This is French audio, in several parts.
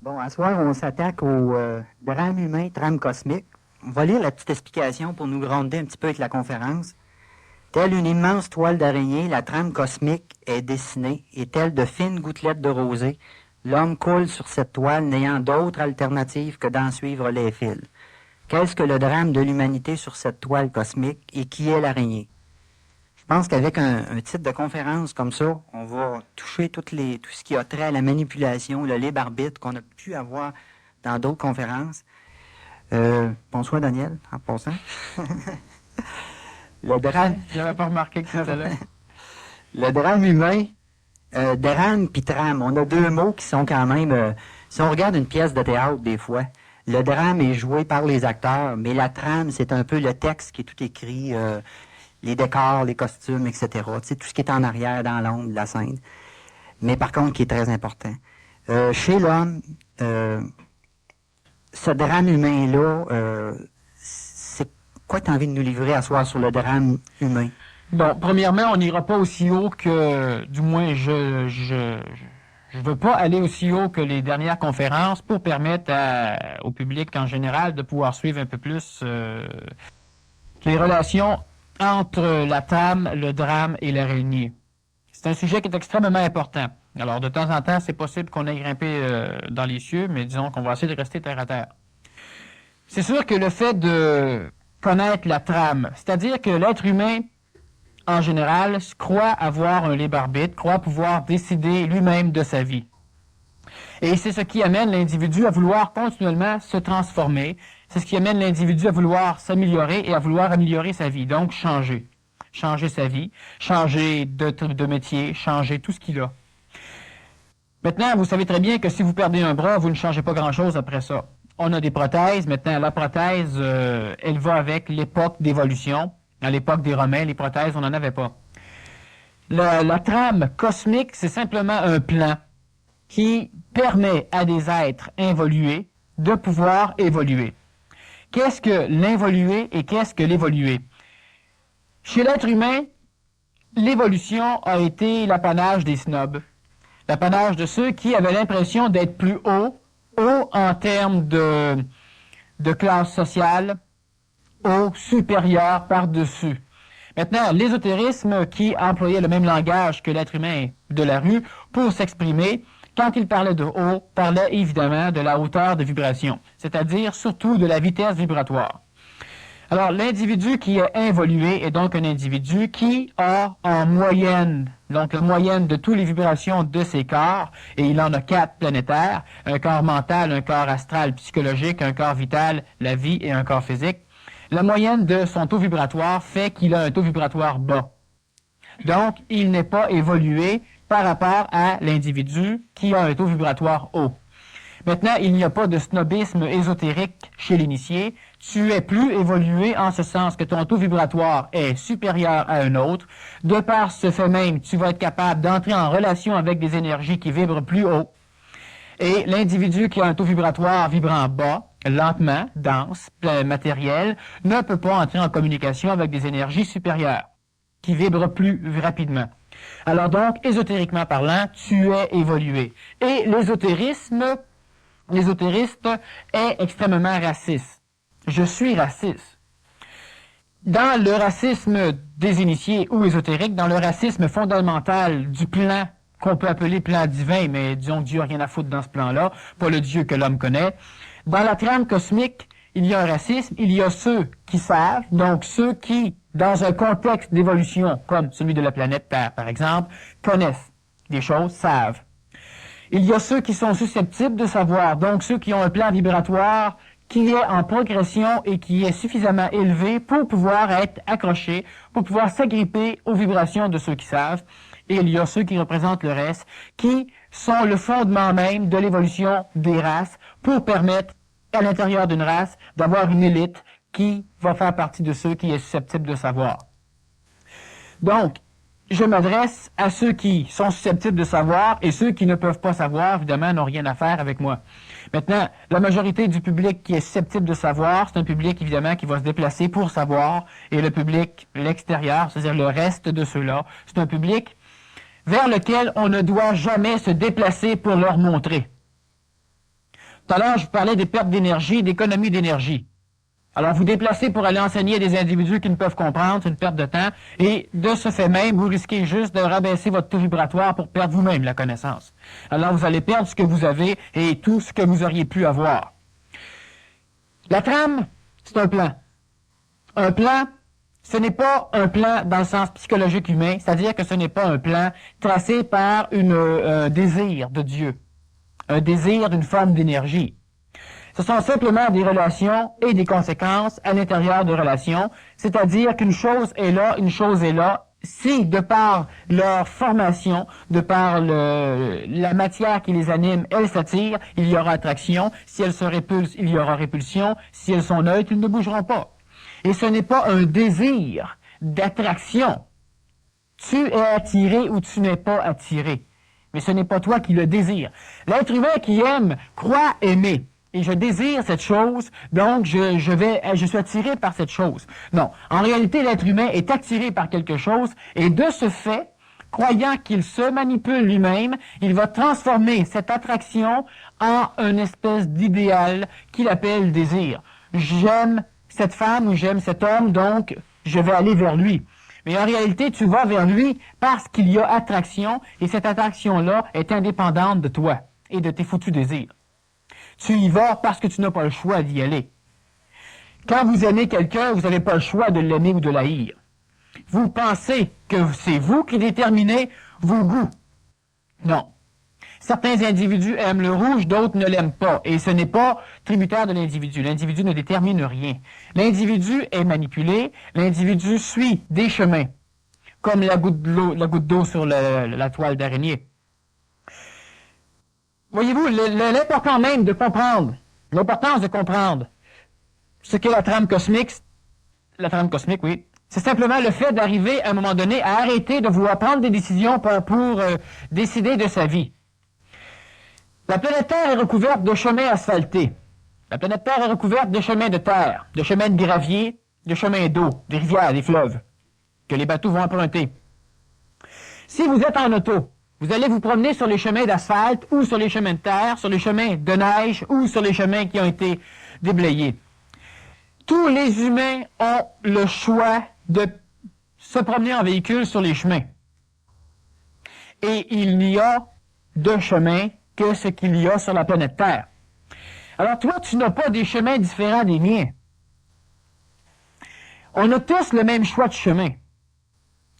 Bon, à ce soir, on s'attaque au drame humain, trame cosmique. On va lire la petite explication pour nous gronder un petit peu avec la conférence. Telle une immense toile d'araignée, la trame cosmique est dessinée, et telle de fines gouttelettes de rosée, l'homme coule sur cette toile n'ayant d'autre alternative que d'en suivre les fils. Qu'est-ce que le drame de l'humanité sur cette toile cosmique et qui est l'araignée? Je pense qu'avec un titre de conférence comme ça, on va toucher tout ce qui a trait à la manipulation, le libre arbitre qu'on a pu avoir dans d'autres conférences. Bonsoir Daniel, en passant. Le drame... J'avais pas remarqué que c'était là. Le drame humain, drame puis trame, on a deux mots qui sont quand même... si on regarde une pièce de théâtre des fois, le drame est joué par les acteurs, mais la trame, c'est un peu le texte qui est tout écrit... les décors, les costumes, etc. Tu sais, tout ce qui est en arrière, dans l'ombre de la scène. Mais par contre, qui est très important. Chez l'homme, ce drame humain-là, c'est quoi tu as envie de nous livrer à soir sur le drame humain? Bon, premièrement, on n'ira pas aussi haut que, du moins, je veux pas aller aussi haut que les dernières conférences pour permettre au public en général de pouvoir suivre un peu plus les relations entre la trame, le drame et l'araignée. C'est un sujet qui est extrêmement important. Alors, de temps en temps, c'est possible qu'on ait grimpé dans les cieux, mais disons qu'on va essayer de rester terre à terre. C'est sûr que le fait de connaître la trame, c'est-à-dire que l'être humain, en général, croit avoir un libre arbitre, croit pouvoir décider lui-même de sa vie. Et c'est ce qui amène l'individu à vouloir continuellement se transformer. C'est ce qui amène l'individu à vouloir s'améliorer et à vouloir améliorer sa vie. Donc, changer. Changer sa vie, changer de métier, changer tout ce qu'il a. Maintenant, vous savez très bien que si vous perdez un bras, vous ne changez pas grand-chose après ça. On a des prothèses. Maintenant, la prothèse, elle va avec l'époque d'évolution. À l'époque des Romains, les prothèses, on n'en avait pas. La trame cosmique, c'est simplement un plan qui permet à des êtres involués de pouvoir évoluer. Qu'est-ce que l'involué et qu'est-ce que l'évolué? Chez l'être humain, l'évolution a été l'apanage des snobs, l'apanage de ceux qui avaient l'impression d'être plus haut en termes de classe sociale, haut, supérieur, par-dessus. Maintenant, l'ésotérisme qui employait le même langage que l'être humain de la rue pour s'exprimer, quand il parlait de haut, parlait évidemment de la hauteur de vibration, c'est-à-dire surtout de la vitesse vibratoire. Alors, l'individu qui est involué est donc un individu qui a en moyenne, donc la moyenne de toutes les vibrations de ses corps, et il en a 4 planétaires, un corps mental, un corps astral psychologique, un corps vital, la vie et un corps physique. La moyenne de son taux vibratoire fait qu'il a un taux vibratoire bas. Donc, il n'est pas évolué par rapport à l'individu qui a un taux vibratoire haut. Maintenant, il n'y a pas de snobisme ésotérique chez l'initié. Tu es plus évolué en ce sens que ton taux vibratoire est supérieur à un autre. De par ce fait même, tu vas être capable d'entrer en relation avec des énergies qui vibrent plus haut. Et l'individu qui a un taux vibratoire vibrant bas, lentement, dense, matériel, ne peut pas entrer en communication avec des énergies supérieures, qui vibrent plus rapidement. Alors donc, ésotériquement parlant, tu es évolué. Et l'ésotériste est extrêmement raciste. Je suis raciste. Dans le racisme des initiés ou ésotériques, dans le racisme fondamental du plan qu'on peut appeler plan divin, mais disons que Dieu n'a rien à foutre dans ce plan-là, pas le Dieu que l'homme connaît, dans la trame cosmique, il y a un racisme, il y a ceux qui savent, donc ceux qui, dans un contexte d'évolution, comme celui de la planète Terre, par exemple, connaissent des choses, savent. Il y a ceux qui sont susceptibles de savoir, donc ceux qui ont un plan vibratoire qui est en progression et qui est suffisamment élevé pour pouvoir être accroché, pour pouvoir s'agripper aux vibrations de ceux qui savent. Et il y a ceux qui représentent le reste, qui sont le fondement même de l'évolution des races pour permettre à l'intérieur d'une race d'avoir une élite qui va faire partie de ceux qui est susceptible de savoir. Donc, je m'adresse à ceux qui sont susceptibles de savoir et ceux qui ne peuvent pas savoir, évidemment, n'ont rien à faire avec moi. Maintenant, la majorité du public qui est susceptible de savoir, c'est un public, évidemment, qui va se déplacer pour savoir, et le public, l'extérieur, c'est-à-dire le reste de ceux-là, c'est un public vers lequel on ne doit jamais se déplacer pour leur montrer. Tout à l'heure, je vous parlais des pertes d'énergie, d'économie d'énergie. Alors, vous déplacez pour aller enseigner à des individus qui ne peuvent comprendre, c'est une perte de temps, et de ce fait même, vous risquez juste de rabaisser votre taux vibratoire pour perdre vous-même la connaissance. Alors, vous allez perdre ce que vous avez et tout ce que vous auriez pu avoir. La trame, c'est un plan. Un plan, ce n'est pas un plan dans le sens psychologique humain, c'est-à-dire que ce n'est pas un plan tracé par un désir de Dieu, un désir d'une forme d'énergie. Ce sont simplement des relations et des conséquences à l'intérieur de relations, c'est-à-dire qu'une chose est là, une chose est là. Si, de par leur formation, de par la matière qui les anime, elles s'attirent, il y aura attraction. Si elles se répulsent, il y aura répulsion. Si elles sont neutres, ils ne bougeront pas. Et ce n'est pas un désir d'attraction. Tu es attiré ou tu n'es pas attiré. Mais ce n'est pas toi qui le désires. L'être humain qui aime croit aimer. Et je désire cette chose, donc je suis attiré par cette chose. Non. En réalité, l'être humain est attiré par quelque chose, et de ce fait, croyant qu'il se manipule lui-même, il va transformer cette attraction en une espèce d'idéal qu'il appelle désir. J'aime cette femme ou j'aime cet homme, donc je vais aller vers lui. Mais en réalité, tu vas vers lui parce qu'il y a attraction, et cette attraction-là est indépendante de toi et de tes foutus désirs. Tu y vas parce que tu n'as pas le choix d'y aller. Quand vous aimez quelqu'un, vous n'avez pas le choix de l'aimer ou de l'haïr. Vous pensez que c'est vous qui déterminez vos goûts. Non. Certains individus aiment le rouge, d'autres ne l'aiment pas. Et ce n'est pas tributaire de l'individu. L'individu ne détermine rien. L'individu est manipulé. L'individu suit des chemins, comme la goutte d'eau sur la toile d'araignée. Voyez-vous, l'important même de comprendre, l'importance de comprendre ce qu'est la trame cosmique, oui, c'est simplement le fait d'arriver à un moment donné à arrêter de vouloir prendre des décisions pour décider de sa vie. La planète Terre est recouverte de chemins asphaltés. La planète Terre est recouverte de chemins de terre, de chemins de gravier, de chemins d'eau, des rivières, des fleuves, que les bateaux vont emprunter. Si vous êtes en auto, vous allez vous promener sur les chemins d'asphalte ou sur les chemins de terre, sur les chemins de neige ou sur les chemins qui ont été déblayés. Tous les humains ont le choix de se promener en véhicule sur les chemins. Et il n'y a de chemin que ce qu'il y a sur la planète Terre. Alors toi, tu n'as pas des chemins différents des miens. On a tous le même choix de chemin.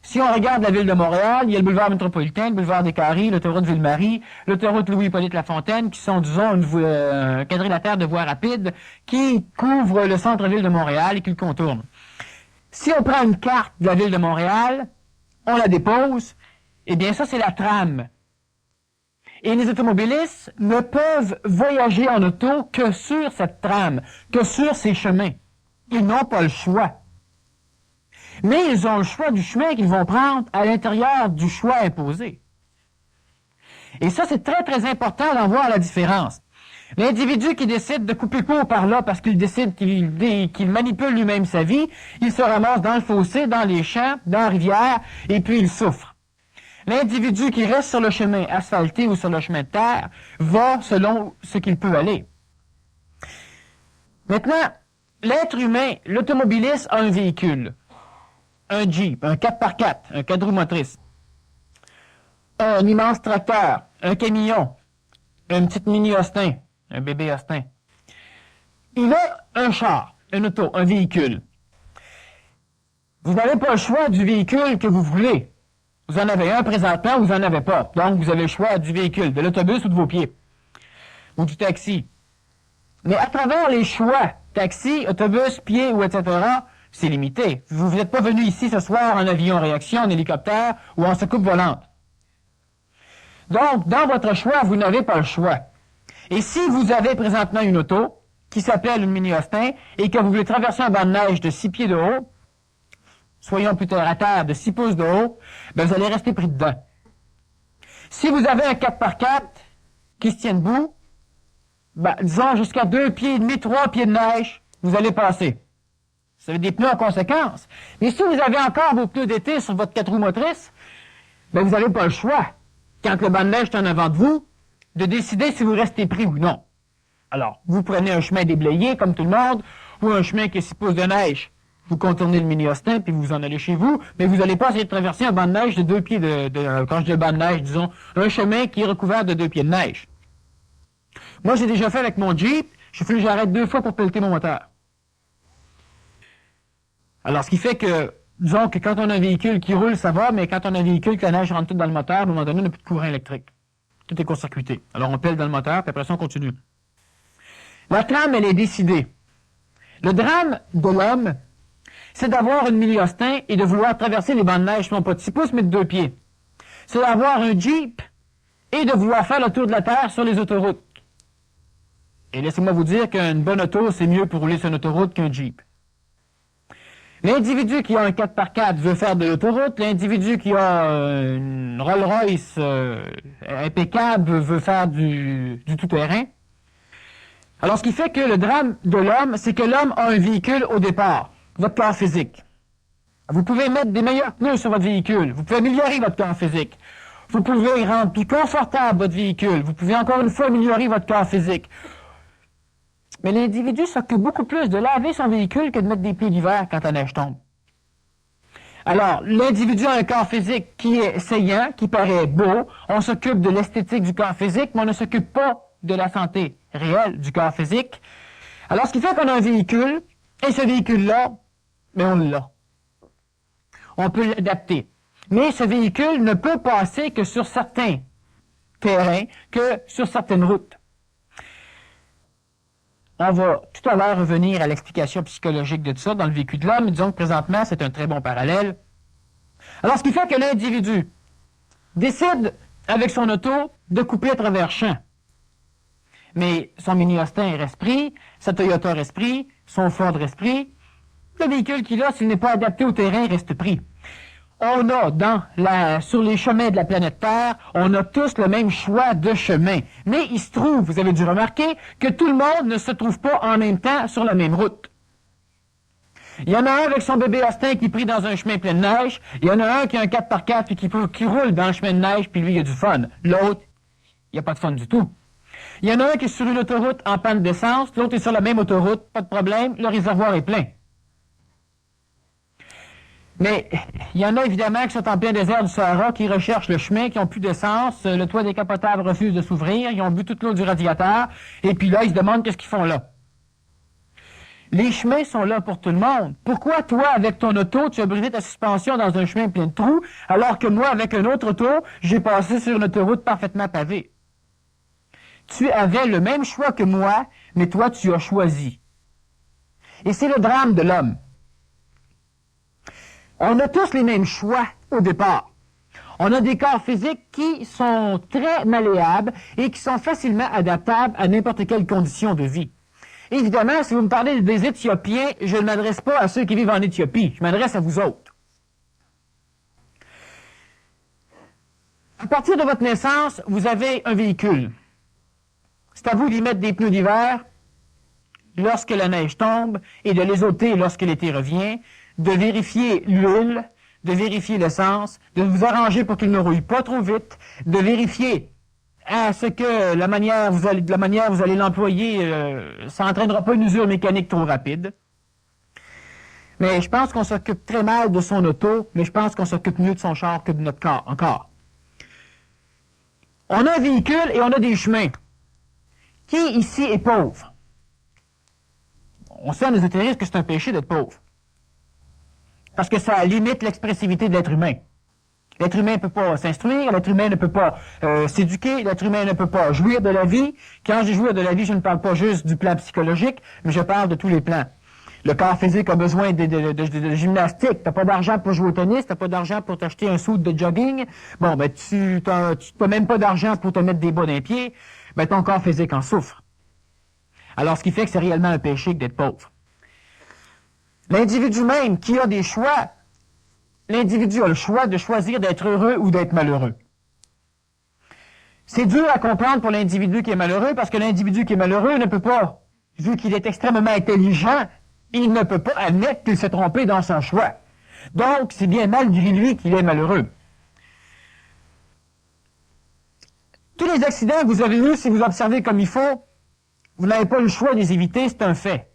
Si on regarde la ville de Montréal, il y a le boulevard métropolitain, le boulevard des Carrés, l'autoroute Ville-Marie, l'autoroute Louis-Hippolyte-Lafontaine, qui sont, disons, un quadrilatère de voies rapides qui couvre le centre-ville de Montréal et qui le contourne. Si on prend une carte de la ville de Montréal, on la dépose, eh bien ça, c'est la trame. Et les automobilistes ne peuvent voyager en auto que sur cette trame, que sur ces chemins. Ils n'ont pas le choix. Mais ils ont le choix du chemin qu'ils vont prendre à l'intérieur du choix imposé. Et ça, c'est très, très important d'en voir la différence. L'individu qui décide de couper court par là parce qu'il décide qu'il manipule lui-même sa vie, il se ramasse dans le fossé, dans les champs, dans la rivière, et puis il souffre. L'individu qui reste sur le chemin asphalté ou sur le chemin de terre va selon ce qu'il peut aller. Maintenant, l'être humain, l'automobiliste a un véhicule. Un Jeep, un 4x4, un 4 roues motrices, un immense tracteur, un camion, une petite mini Austin, un bébé Austin. Il a un char, un auto, un véhicule. Vous n'avez pas le choix du véhicule que vous voulez. Vous en avez un présentement, vous n'en avez pas. Donc, vous avez le choix du véhicule, de l'autobus ou de vos pieds, ou du taxi. Mais à travers les choix, taxi, autobus, pieds ou etc., c'est limité. Vous n'êtes pas venu ici ce soir en avion réaction, en hélicoptère ou en soucoupe volante. Donc, dans votre choix, vous n'avez pas le choix. Et si vous avez présentement une auto qui s'appelle une mini Austin et que vous voulez traverser un banc de neige de 6 pieds de haut, soyons plus terre à terre, de 6 pouces de haut, ben vous allez rester pris dedans. Si vous avez un 4x4 qui se tient debout, ben, disons jusqu'à 2 pieds et demi, 3 pieds de neige, vous allez passer. Vous avez des pneus en conséquence. Mais si vous avez encore vos pneus d'été sur votre 4 roues motrices, ben vous n'avez pas le choix, quand le banc de neige est en avant de vous, de décider si vous restez pris ou non. Alors, vous prenez un chemin déblayé, comme tout le monde, ou un chemin qui est 6 pouces de neige. Vous contournez le mini-Austin, puis vous en allez chez vous, mais vous n'allez pas essayer de traverser un banc de neige de 2 pieds quand je dis banc de neige, disons, un chemin qui est recouvert de 2 pieds de neige. Moi, j'ai déjà fait avec mon Jeep, j'ai fallu que j'arrête 2 fois pour pelleter mon moteur. Alors, ce qui fait que, disons que quand on a un véhicule qui roule, ça va, mais quand on a un véhicule que la neige rentre tout dans le moteur, à un moment donné, on n'a plus de courant électrique. Tout est court-circuité. Alors, on pèle dans le moteur, puis après ça, on continue. La trame, elle est décidée. Le drame de l'homme, c'est d'avoir une mini-Austin et de vouloir traverser les bancs de neige, non pas de 6 pouces, mais de 2 pieds. C'est d'avoir un Jeep et de vouloir faire le tour de la Terre sur les autoroutes. Et laissez-moi vous dire qu'une bonne auto, c'est mieux pour rouler sur une autoroute qu'un Jeep. L'individu qui a un 4x4 veut faire de l'autoroute, l'individu qui a une Rolls-Royce impeccable veut faire du tout-terrain. Alors, ce qui fait que le drame de l'homme, c'est que l'homme a un véhicule au départ, votre corps physique. Vous pouvez mettre des meilleurs pneus sur votre véhicule, vous pouvez améliorer votre corps physique. Vous pouvez rendre plus confortable votre véhicule, vous pouvez encore une fois améliorer votre corps physique. Mais l'individu s'occupe beaucoup plus de laver son véhicule que de mettre des pneus d'hiver quand la neige tombe. Alors, l'individu a un corps physique qui est saillant, qui paraît beau. On s'occupe de l'esthétique du corps physique, mais on ne s'occupe pas de la santé réelle du corps physique. Alors, ce qui fait qu'on a un véhicule, et ce véhicule-là, mais on l'a. On peut l'adapter. Mais ce véhicule ne peut passer que sur certains terrains, que sur certaines routes. On va tout à l'heure revenir à l'explication psychologique de tout ça dans le vécu de l'homme, mais disons que présentement, c'est un très bon parallèle. Alors, ce qui fait que l'individu décide, avec son auto, de couper à travers champs. Mais son mini-Austin reste pris, sa Toyota reste pris, son Ford reste pris. Le véhicule qu'il a, s'il n'est pas adapté au terrain, reste pris. On a sur les chemins de la planète Terre, on a tous le même choix de chemin. Mais il se trouve, vous avez dû remarquer, que tout le monde ne se trouve pas en même temps sur la même route. Il y en a un avec son bébé Austin qui est pris dans un chemin plein de neige. Il y en a un qui a un 4x4 et qui roule dans le chemin de neige, puis lui, il a du fun. L'autre, il n'y a pas de fun du tout. Il y en a un qui est sur une autoroute en panne d'essence, l'autre est sur la même autoroute, pas de problème, le réservoir est plein. Mais il y en a évidemment qui sont en plein désert du Sahara, qui recherchent le chemin, qui n'ont plus d'essence, le toit décapotable refuse de s'ouvrir, ils ont bu toute l'eau du radiateur, et puis là, ils se demandent qu'est-ce qu'ils font là. Les chemins sont là pour tout le monde. Pourquoi toi, avec ton auto, tu as brisé ta suspension dans un chemin plein de trous, alors que moi, avec un autre auto, j'ai passé sur une autoroute parfaitement pavée? Tu avais le même choix que moi, mais toi, tu as choisi. Et c'est le drame de l'homme. On a tous les mêmes choix au départ. On a des corps physiques qui sont très malléables et qui sont facilement adaptables à n'importe quelle condition de vie. Évidemment, si vous me parlez des Éthiopiens, je ne m'adresse pas à ceux qui vivent en Éthiopie. Je m'adresse à vous autres. À partir de votre naissance, vous avez un véhicule. C'est à vous d'y mettre des pneus d'hiver lorsque la neige tombe et de les ôter lorsque l'été revient, de vérifier l'huile, de vérifier l'essence, de vous arranger pour qu'il ne rouille pas trop vite, de vérifier à ce que de la manière vous allez l'employer, ça n'entraînera pas une usure mécanique trop rapide. Mais je pense qu'on s'occupe très mal de son auto, mais je pense qu'on s'occupe mieux de son char que de notre corps encore. On a un véhicule et on a des chemins. Qui ici est pauvre? On sait en ésotérisme que c'est un péché d'être pauvre. Parce que ça limite l'expressivité de l'être humain. L'être humain ne peut pas s'instruire, l'être humain ne peut pas s'éduquer, l'être humain ne peut pas jouir de la vie. Quand je jouir de la vie, je ne parle pas juste du plan psychologique, mais je parle de tous les plans. Le corps physique a besoin de gymnastique. T'as pas d'argent pour jouer au tennis, t'as pas d'argent pour t'acheter un suit de jogging. Bon, ben tu n'as même pas d'argent pour te mettre des bas d'un pied. Ben ton corps physique en souffre. Alors, ce qui fait que c'est réellement un péché que d'être pauvre. L'individu même qui a des choix, l'individu a le choix de choisir d'être heureux ou d'être malheureux. C'est dur à comprendre pour l'individu qui est malheureux parce que l'individu qui est malheureux ne peut pas, vu qu'il est extrêmement intelligent, il ne peut pas admettre qu'il s'est trompé dans son choix. Donc, c'est bien malgré lui qu'il est malheureux. Tous les accidents que vous avez eus, si vous observez comme il faut, Vous n'avez pas le choix de les éviter, c'est un fait.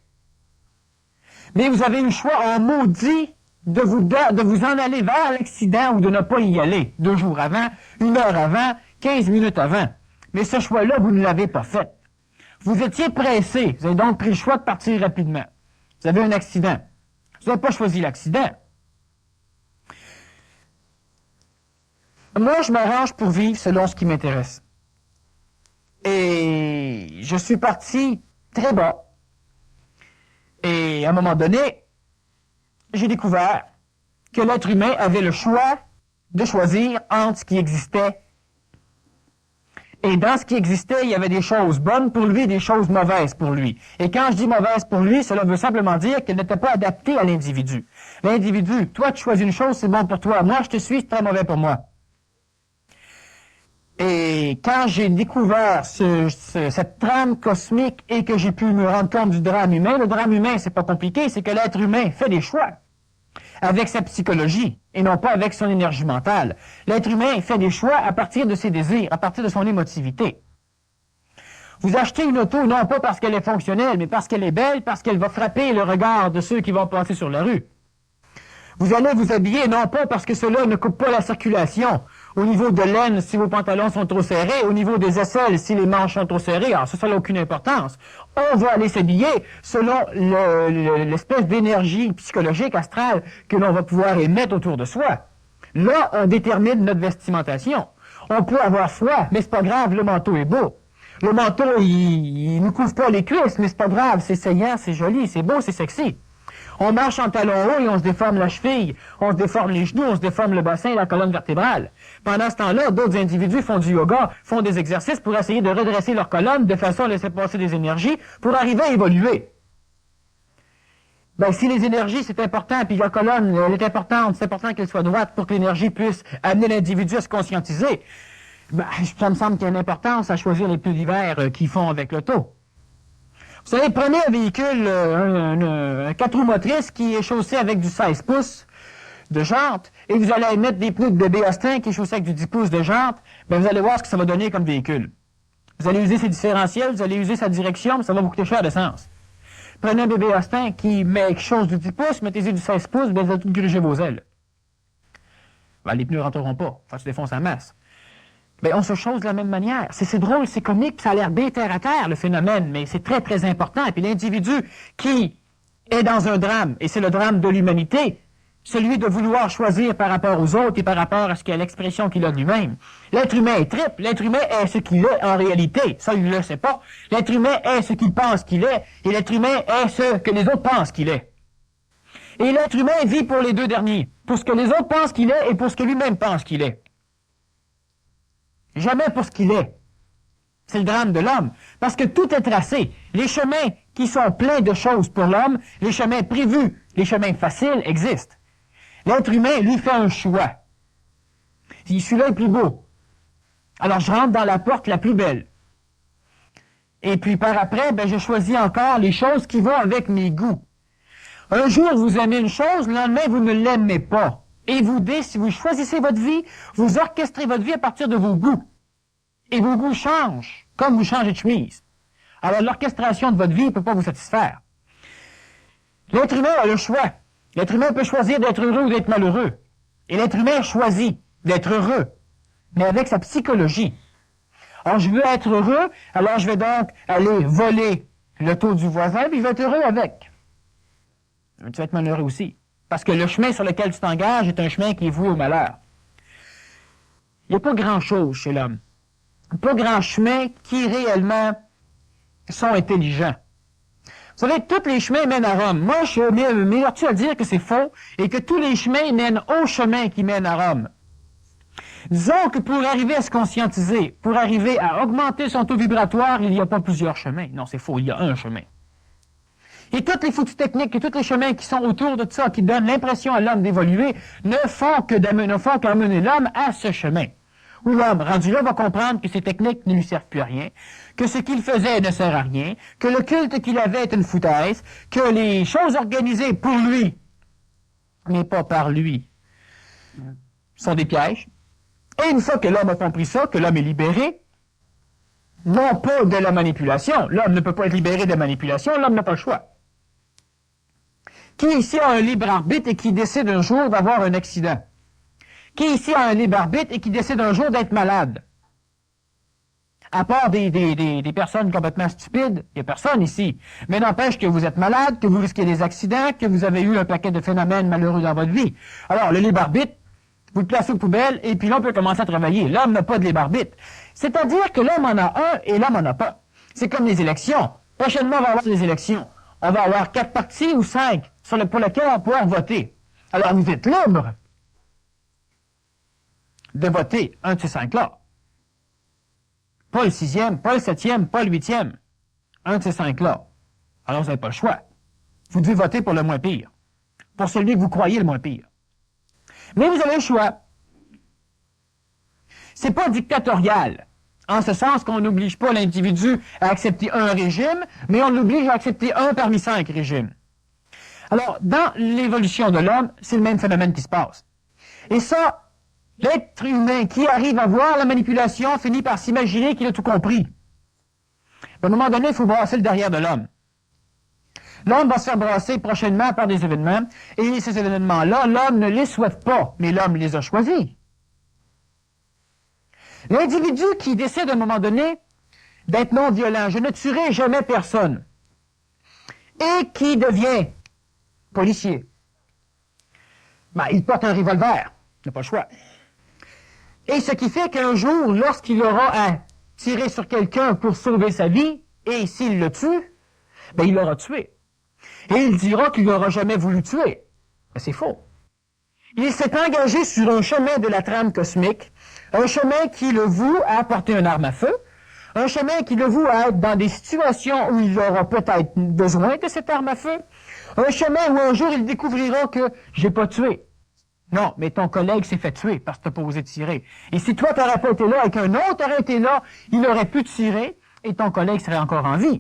Mais vous avez le choix en maudit de vous en aller vers l'accident ou de ne pas y aller 2 jours avant, 1 heure avant, 15 minutes avant. Mais ce choix-là, vous ne l'avez pas fait. Vous étiez pressé. Vous avez donc pris le choix de partir rapidement. Vous avez un accident. Vous n'avez pas choisi l'accident. Moi, je m'arrange pour vivre selon ce qui m'intéresse. Et je suis parti très bas. Et à un moment donné, j'ai découvert que l'être humain avait le choix de choisir entre ce qui existait. Et dans ce qui existait, il y avait des choses bonnes pour lui et des choses mauvaises pour lui. Et quand je dis mauvaises pour lui, cela veut simplement dire qu'elle n'était pas adaptée à l'individu. L'individu, toi, tu choisis une chose, c'est bon pour toi. Moi, je te suis, c'est très mauvais pour moi. Et quand j'ai découvert cette trame cosmique et que j'ai pu me rendre compte du drame humain, le drame humain, c'est pas compliqué, c'est que l'être humain fait des choix avec sa psychologie et non pas avec son énergie mentale. L'être humain fait des choix à partir de ses désirs, à partir de son émotivité. Vous achetez une auto non pas parce qu'elle est fonctionnelle, mais parce qu'elle est belle, parce qu'elle va frapper le regard de ceux qui vont passer sur la rue. Vous allez vous habiller non pas parce que cela ne coupe pas la circulation. Au niveau de l'aine, si vos pantalons sont trop serrés, au niveau des aisselles, si les manches sont trop serrées, alors ça n'a aucune importance. On va aller s'habiller selon l'espèce d'énergie psychologique astrale que l'on va pouvoir émettre autour de soi. Là, on détermine notre vestimentation. On peut avoir froid, mais c'est pas grave, le manteau est beau. Le manteau, il ne couvre pas les cuisses, mais c'est pas grave, c'est saillant, c'est joli, c'est beau, c'est sexy. On marche en talons hauts et on se déforme la cheville, on se déforme les genoux, on se déforme le bassin et la colonne vertébrale. Pendant ce temps-là, d'autres individus font du yoga, font des exercices pour essayer de redresser leur colonne de façon à laisser passer des énergies pour arriver à évoluer. Ben, si les énergies, c'est important, puis la colonne, elle est importante, c'est important qu'elle soit droite pour que l'énergie puisse amener l'individu à se conscientiser, ben, ça me semble qu'il y a une importance à choisir les pneus d'hiver qui font avec l'auto. Vous savez, prenez un véhicule, un 4 roues motrices qui est chaussé avec du 16 pouces de jante, et vous allez mettre des pneus de bébé Austin qui est chaussé avec du 10 pouces de jante, ben vous allez voir ce que ça va donner comme véhicule. Vous allez user ses différentiels, vous allez user sa direction, mais ça va vous coûter cher d'essence. Prenez un bébé Austin qui met quelque chose du 10 pouces, mettez-y du 16 pouces, ben vous allez tout gruger vos ailes. Ben, les pneus ne rentreront pas, ça se défonce en masse. Ben, on se chose de la même manière. C'est drôle, c'est comique, ça a l'air bien terre à terre, le phénomène, mais c'est très, très important. Et puis l'individu qui est dans un drame, et c'est le drame de l'humanité, celui de vouloir choisir par rapport aux autres et par rapport à ce qu'est l'expression qu'il a de lui-même. L'être humain est triple. L'être humain est ce qu'il est en réalité. Ça, il ne le sait pas. L'être humain est ce qu'il pense qu'il est, et l'être humain est ce que les autres pensent qu'il est. Et l'être humain vit pour les deux derniers, pour ce que les autres pensent qu'il est et pour ce que lui-même pense qu'il est. Jamais pour ce qu'il est. C'est le drame de l'homme. Parce que tout est tracé. Les chemins qui sont pleins de choses pour l'homme, les chemins prévus, les chemins faciles existent. L'être humain, lui, fait un choix. Celui-là est plus beau. Alors, je rentre dans la porte la plus belle. Et puis, par après, ben, je choisis encore les choses qui vont avec mes goûts. Un jour, vous aimez une chose, le lendemain, vous ne l'aimez pas. Et si vous choisissez votre vie, vous orchestrez votre vie à partir de vos goûts. Et vos goûts changent, comme vous changez de chemise. Alors l'orchestration de votre vie ne peut pas vous satisfaire. L'être humain a le choix. L'être humain peut choisir d'être heureux ou d'être malheureux. Et l'être humain choisit d'être heureux, mais avec sa psychologie. Alors je veux être heureux, alors je vais donc aller voler l'auto du voisin, puis il va être heureux avec. Tu vas être malheureux aussi. Parce que le chemin sur lequel tu t'engages est un chemin qui est voué au malheur. Il n'y a pas grand-chose chez l'homme. Pas grand chemin qui réellement sont intelligents. Vous savez, tous les chemins mènent à Rome. Moi, je m'évertue à dire que c'est faux et que tous les chemins mènent au chemin qui mène à Rome. Disons que pour arriver à se conscientiser, pour arriver à augmenter son taux vibratoire, il n'y a pas plusieurs chemins. Non, c'est faux, il y a un chemin. Et toutes les foutues techniques et tous les chemins qui sont autour de ça, qui donnent l'impression à l'homme d'évoluer, ne font qu'amener l'homme à ce chemin. Où l'homme, rendu là, va comprendre que ces techniques ne lui servent plus à rien, que ce qu'il faisait ne sert à rien, que le culte qu'il avait est une foutaise, que les choses organisées pour lui, mais pas par lui, sont des pièges. Et une fois que l'homme a compris ça, que l'homme est libéré, non pas de la manipulation. L'homme ne peut pas être libéré de la manipulation, l'homme n'a pas le choix. Qui ici a un libre arbitre et qui décide un jour d'avoir un accident? Qui ici a un libre arbitre et qui décide un jour d'être malade? À part des personnes complètement stupides, il n'y a personne ici. Mais n'empêche que vous êtes malade, que vous risquez des accidents, que vous avez eu un paquet de phénomènes malheureux dans votre vie. Alors, le libre arbitre, vous le placez aux poubelles et puis là, on peut commencer à travailler. L'homme n'a pas de libre arbitre. C'est-à-dire que l'homme en a un et l'homme en a pas. C'est comme les élections. Prochainement, on va avoir des élections. On va avoir 4 partis ou 5 pour lesquels on va pouvoir voter. Alors, vous êtes libre de voter un de ces 5-là. Pas le 6e, pas le 7e, pas le 8e. Un de ces 5-là. Alors, vous n'avez pas le choix. Vous devez voter pour le moins pire. Pour celui que vous croyez le moins pire. Mais vous avez le choix. C'est pas dictatorial. En ce sens qu'on n'oblige pas l'individu à accepter un régime, mais on l'oblige à accepter un parmi 5 régimes. Alors, dans l'évolution de l'homme, c'est le même phénomène qui se passe. Et ça, l'être humain qui arrive à voir la manipulation finit par s'imaginer qu'il a tout compris. À un moment donné, il faut brasser le derrière de l'homme. L'homme va se faire brasser prochainement par des événements, et ces événements-là, l'homme ne les souhaite pas, mais l'homme les a choisis. L'individu qui décide à un moment donné d'être non violent, je ne tuerai jamais personne, et qui devient policier, il porte un revolver, il n'a pas le choix. Et ce qui fait qu'un jour, lorsqu'il aura à tirer sur quelqu'un pour sauver sa vie, et s'il le tue, il l'aura tué. Et il dira qu'il n'aura jamais voulu tuer. Mais c'est faux. Il s'est engagé sur un chemin de la trame cosmique, un chemin qui le voue à porter une arme à feu, un chemin qui le voue à être dans des situations où il aura peut-être besoin de cette arme à feu, un chemin où un jour il découvrira que j'ai pas tué. Non, mais ton collègue s'est fait tuer parce que tu n'as pas osé tirer. Et si toi, tu n'aurais pas été là et qu'un autre aurait été là, il aurait pu tirer et ton collègue serait encore en vie.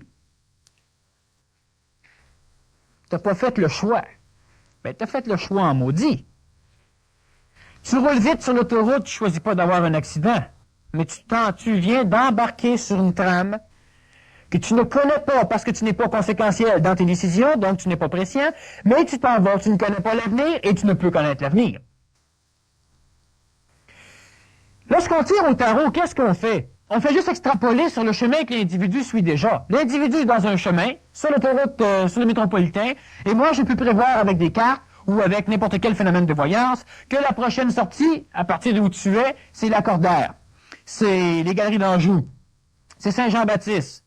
Tu n'as pas fait le choix. Mais tu as fait le choix en maudit. Tu roules vite sur l'autoroute, tu ne choisis pas d'avoir un accident. Mais tu viens d'embarquer sur une trame que tu ne connais pas parce que tu n'es pas conséquentiel dans tes décisions, donc tu n'es pas prescient, mais tu t'en vas, tu ne connais pas l'avenir et tu ne peux connaître l'avenir. Lorsqu'on tire au tarot, qu'est-ce qu'on fait? On fait juste extrapoler sur le chemin que l'individu suit déjà. L'individu est dans un chemin, sur l'autoroute, sur le métropolitain, et moi, je peux prévoir avec des cartes ou avec n'importe quel phénomène de voyance que la prochaine sortie, à partir d'où tu es, c'est Lacordaire. C'est les Galeries d'Anjou. C'est Saint-Jean-Baptiste.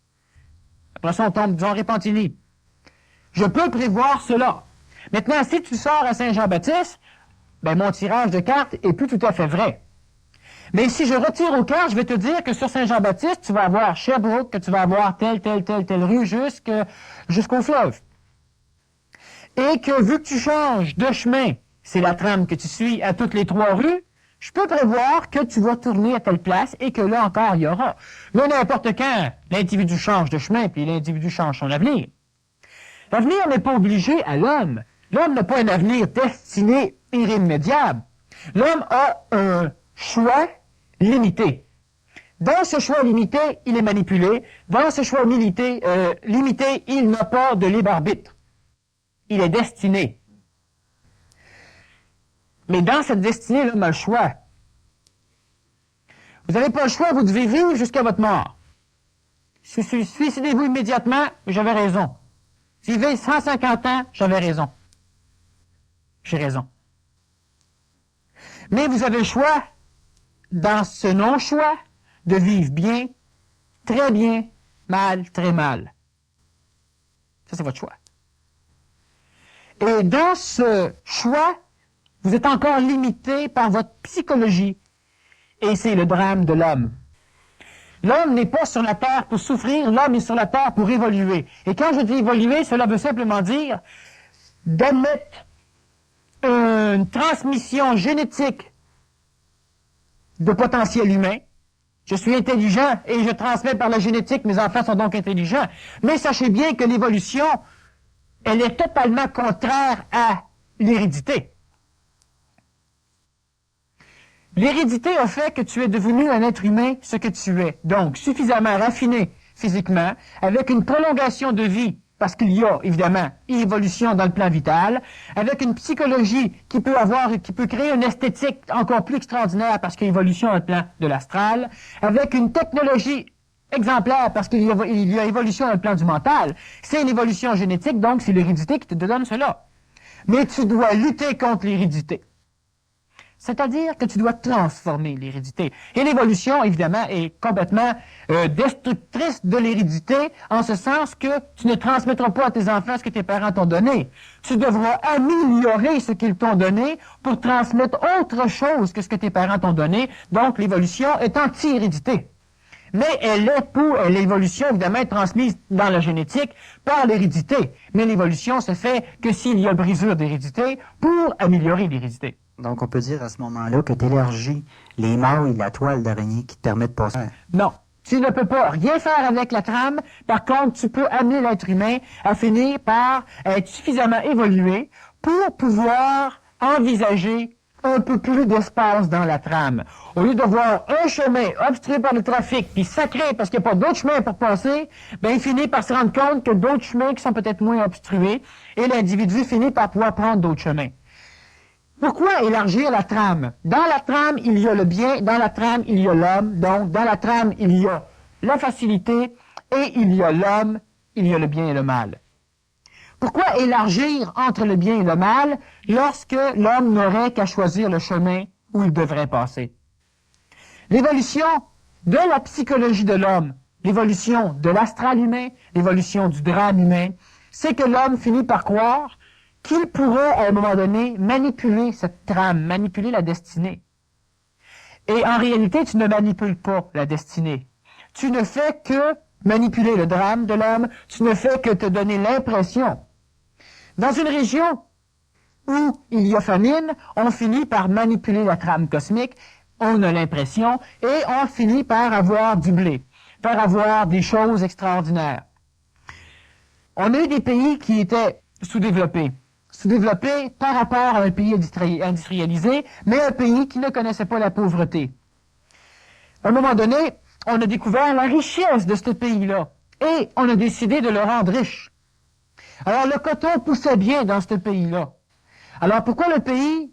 Après ça, on tombe, disons, Repentigny. Je peux prévoir cela. Maintenant, si tu sors à Saint-Jean-Baptiste, mon tirage de cartes est plus tout à fait vrai. Mais si je retire au cœur, je vais te dire que sur Saint-Jean-Baptiste, tu vas avoir Sherbrooke, que tu vas avoir telle rue jusqu'au fleuve. Et que vu que tu changes de chemin, c'est la trame que tu suis à toutes les 3 rues, je peux prévoir que tu vas tourner à telle place et que là encore, il y aura. Mais n'importe quand, l'individu change de chemin puis l'individu change son avenir. L'avenir n'est pas obligé à l'homme. L'homme n'a pas un avenir destiné irrémédiable. L'homme a un choix limité. Dans ce choix limité, il est manipulé. Dans ce choix limité, il n'a pas de libre arbitre. Il est destiné. Mais dans cette destinée, l'homme a le choix. Vous n'avez pas le choix, vous devez vivre jusqu'à votre mort. Suicidez-vous immédiatement, j'avais raison. Vivez 150 ans, j'avais raison. J'ai raison. Mais vous avez le choix, dans ce non-choix, de vivre bien, mal, très mal. Ça, c'est votre choix. Et dans ce choix, vous êtes encore limité par votre psychologie. Et c'est le drame de l'homme. L'homme n'est pas sur la terre pour souffrir, l'homme est sur la terre pour évoluer. Et quand je dis évoluer, cela veut simplement dire d'admettre une transmission génétique de potentiel humain. Je suis intelligent et je transmets par la génétique, mes enfants sont donc intelligents. Mais sachez bien que l'évolution, elle est totalement contraire à l'hérédité. L'hérédité a fait que tu es devenu un être humain ce que tu es. Donc, suffisamment raffiné physiquement, avec une prolongation de vie, parce qu'il y a, évidemment, évolution dans le plan vital, avec une psychologie qui peut créer une esthétique encore plus extraordinaire parce qu'il y a évolution dans le plan de l'astral, avec une technologie exemplaire parce qu'il y a évolution dans le plan du mental. C'est une évolution génétique, donc c'est l'hérédité qui te donne cela. Mais tu dois lutter contre l'hérédité. C'est-à-dire que tu dois transformer l'hérédité. Et l'évolution, évidemment, est complètement destructrice de l'hérédité, en ce sens que tu ne transmettras pas à tes enfants ce que tes parents t'ont donné. Tu devras améliorer ce qu'ils t'ont donné pour transmettre autre chose que ce que tes parents t'ont donné. Donc, l'évolution est anti-hérédité. Mais l'évolution, évidemment, est transmise dans la génétique par l'hérédité. Mais l'évolution se fait que s'il y a brisure d'hérédité pour améliorer l'hérédité. Donc, on peut dire à ce moment-là que tu élargis les mailles de la toile d'araignée qui te permet de passer. Non. Tu ne peux pas rien faire avec la trame. Par contre, tu peux amener l'être humain à finir par être suffisamment évolué pour pouvoir envisager un peu plus d'espace dans la trame. Au lieu de voir un chemin obstrué par le trafic, puis sacré parce qu'il n'y a pas d'autre chemin pour passer, ben il finit par se rendre compte que d'autres chemins qui sont peut-être moins obstrués, et l'individu finit par pouvoir prendre d'autres chemins. Pourquoi élargir la trame? Dans la trame, il y a le bien, dans la trame, il y a l'homme, donc dans la trame, il y a la facilité, et il y a l'homme, il y a le bien et le mal. Pourquoi élargir entre le bien et le mal lorsque l'homme n'aurait qu'à choisir le chemin où il devrait passer? L'évolution de la psychologie de l'homme, l'évolution de l'astral humain, l'évolution du drame humain, c'est que l'homme finit par croire qu'il pourrait, à un moment donné, manipuler cette trame, manipuler la destinée. Et en réalité, tu ne manipules pas la destinée. Tu ne fais que manipuler le drame de l'homme, tu ne fais que te donner l'impression. Dans une région où il y a famine, on finit par manipuler la trame cosmique, on a l'impression, et on finit par avoir du blé, par avoir des choses extraordinaires. On a eu des pays qui étaient sous-développés par rapport à un pays industrialisé, mais un pays qui ne connaissait pas la pauvreté. À un moment donné, on a découvert la richesse de ce pays-là, et on a décidé de le rendre riche. Alors le coton poussait bien dans ce pays-là. Alors pourquoi le pays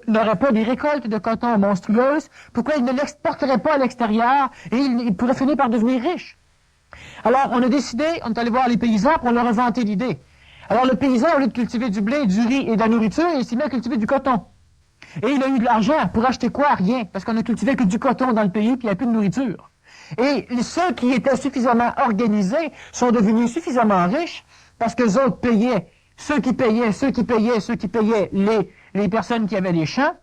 n'aurait pas des récoltes de coton monstrueuses? Pourquoi il ne l'exporterait pas à l'extérieur et il pourrait finir par devenir riche? Alors on a décidé, on est allé voir les paysans pour leur inventer l'idée. Alors le paysan, au lieu de cultiver du blé, du riz et de la nourriture, il s'est mis à cultiver du coton. Et il a eu de l'argent pour acheter quoi? Rien. Parce qu'on a cultivé que du coton dans le pays, puis il n'y a plus de nourriture. Et ceux qui étaient suffisamment organisés sont devenus suffisamment riches parce que les autres payaient, ceux qui payaient les personnes qui avaient les champs,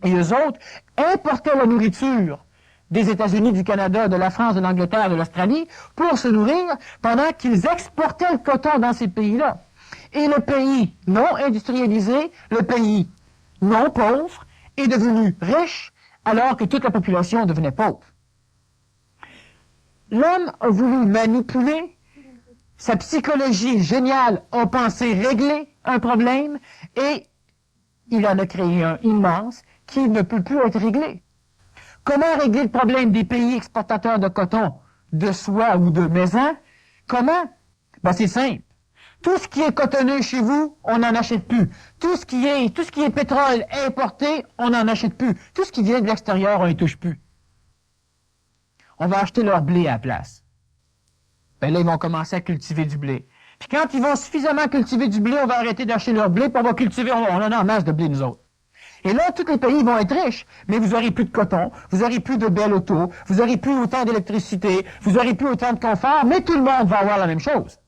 et eux autres importaient la nourriture des États-Unis, du Canada, de la France, de l'Angleterre, de l'Australie, pour se nourrir pendant qu'ils exportaient le coton dans ces pays-là. Et le pays non industrialisé, le pays non pauvre, est devenu riche alors que toute la population devenait pauvre. L'homme a voulu manipuler, sa psychologie géniale a pensé régler un problème et il en a créé un immense qui ne peut plus être réglé. Comment régler le problème des pays exportateurs de coton, de soie ou de maison? Comment? Ben, c'est simple. Tout ce qui est cotonneux chez vous, on n'en achète plus. Tout ce qui est pétrole importé, on n'en achète plus. Tout ce qui vient de l'extérieur, on ne touche plus. On va acheter leur blé à la place. Ben là, ils vont commencer à cultiver du blé. Puis quand ils vont suffisamment cultiver du blé, on va arrêter d'acheter leur blé, puis on va cultiver, on en a en masse de blé, nous autres. Et là, tous les pays vont être riches, mais vous n'aurez plus de coton, vous n'aurez plus de belles autos, vous n'aurez plus autant d'électricité, vous n'aurez plus autant de confort, mais tout le monde va avoir la même chose.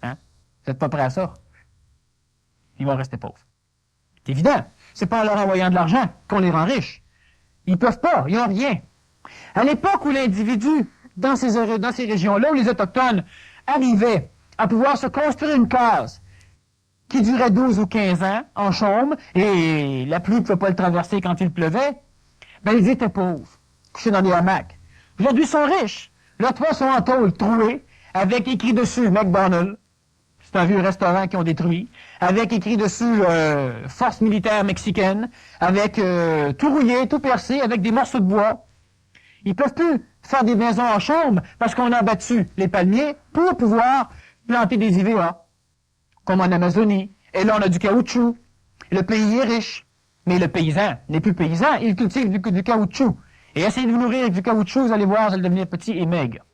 Hein? Vous n'êtes pas prêts à ça? Ils vont rester pauvres. C'est évident. C'est pas en leur envoyant de l'argent qu'on les rend riches. Ils peuvent pas, ils n'ont rien. À l'époque où l'individu, dans ces régions-là, où les Autochtones arrivaient à pouvoir se construire une case qui durait 12 ou 15 ans en chaume, et la pluie ne pouvait pas le traverser quand il pleuvait, ben ils étaient pauvres, couchés dans des hamacs. Aujourd'hui, ils sont riches. Leurs toits sont en tôle troués, avec écrit dessus McDonald's. c'est un vieux restaurant qu'ils ont détruit, avec écrit dessus Force militaire mexicaine, avec tout rouillé, tout percé, avec des morceaux de bois. Ils peuvent plus faire des maisons en chambre parce qu'on a abattu les palmiers pour pouvoir planter des IVA, comme en Amazonie. Et là, on a du caoutchouc. Le pays est riche. Mais le paysan n'est plus paysan, il cultive du caoutchouc. Et essayez de vous nourrir avec du caoutchouc, vous allez voir, vous allez devenir petit et maigre.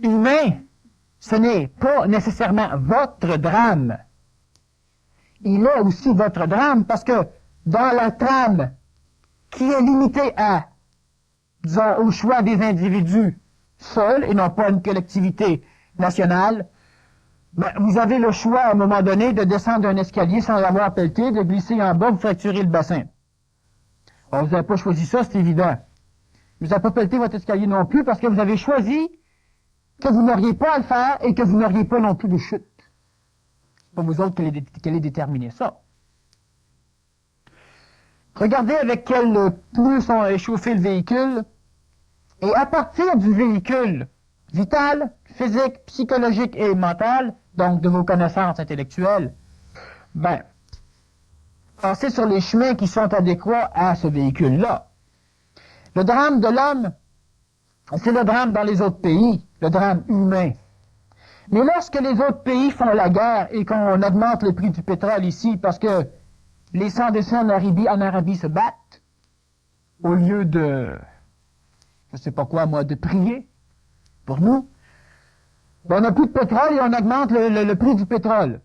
Humain, ce n'est pas nécessairement votre drame. Il est aussi votre drame parce que dans la trame qui est limitée à, disons, au choix des individus seuls et non pas une collectivité nationale, ben, vous avez le choix à un moment donné de descendre un escalier sans l'avoir pelleté, de glisser en bas, vous fracturer le bassin. Bon, vous n'avez pas choisi ça, c'est évident. Vous n'avez pas pelleté votre escalier non plus parce que vous avez choisi que vous n'auriez pas à le faire et que vous n'auriez pas non plus de chute. C'est pas vous autres qui allez déterminer ça. Regardez avec quel pneus sont échauffés le véhicule. Et à partir du véhicule vital, physique, psychologique et mental, donc de vos connaissances intellectuelles, ben, passez sur les chemins qui sont adéquats à ce véhicule-là. Le drame de l'homme, c'est le drame dans les autres pays, le drame humain. Mais lorsque les autres pays font la guerre et qu'on augmente le prix du pétrole ici parce que les sans-dessin en Arabie se battent, au lieu de, je sais pas quoi, moi, de prier pour nous, ben on n'a plus de pétrole et on augmente le prix du pétrole.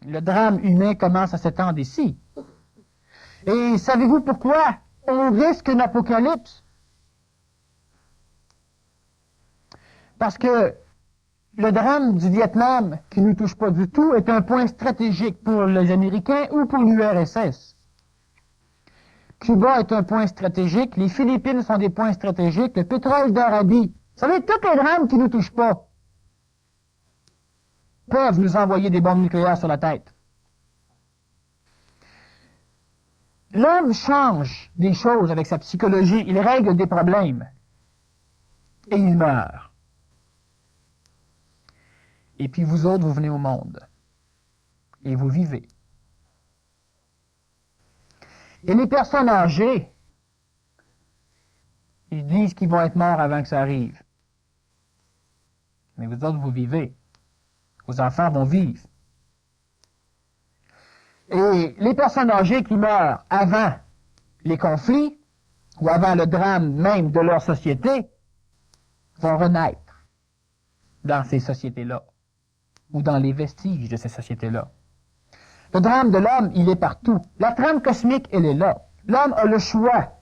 Le drame humain commence à s'étendre ici. Et savez-vous pourquoi on risque une apocalypse? Parce que le drame du Vietnam, qui ne nous touche pas du tout, est un point stratégique pour les Américains ou pour l'URSS. Cuba est un point stratégique, les Philippines sont des points stratégiques, le pétrole d'Arabie. Vous savez, tous les drames qui ne nous touchent pas peuvent nous envoyer des bombes nucléaires sur la tête. L'homme change des choses avec sa psychologie, il règle des problèmes. Et il meurt. Et puis vous autres, vous venez au monde. Et vous vivez. Et les personnes âgées, ils disent qu'ils vont être morts avant que ça arrive. Mais vous autres, vous vivez. Vos enfants vont vivre. Et les personnes âgées qui meurent avant les conflits, ou avant le drame même de leur société, vont renaître dans ces sociétés-là, ou dans les vestiges de ces sociétés-là. Le drame de l'homme, il est partout. La trame cosmique, elle est là. L'homme a le choix.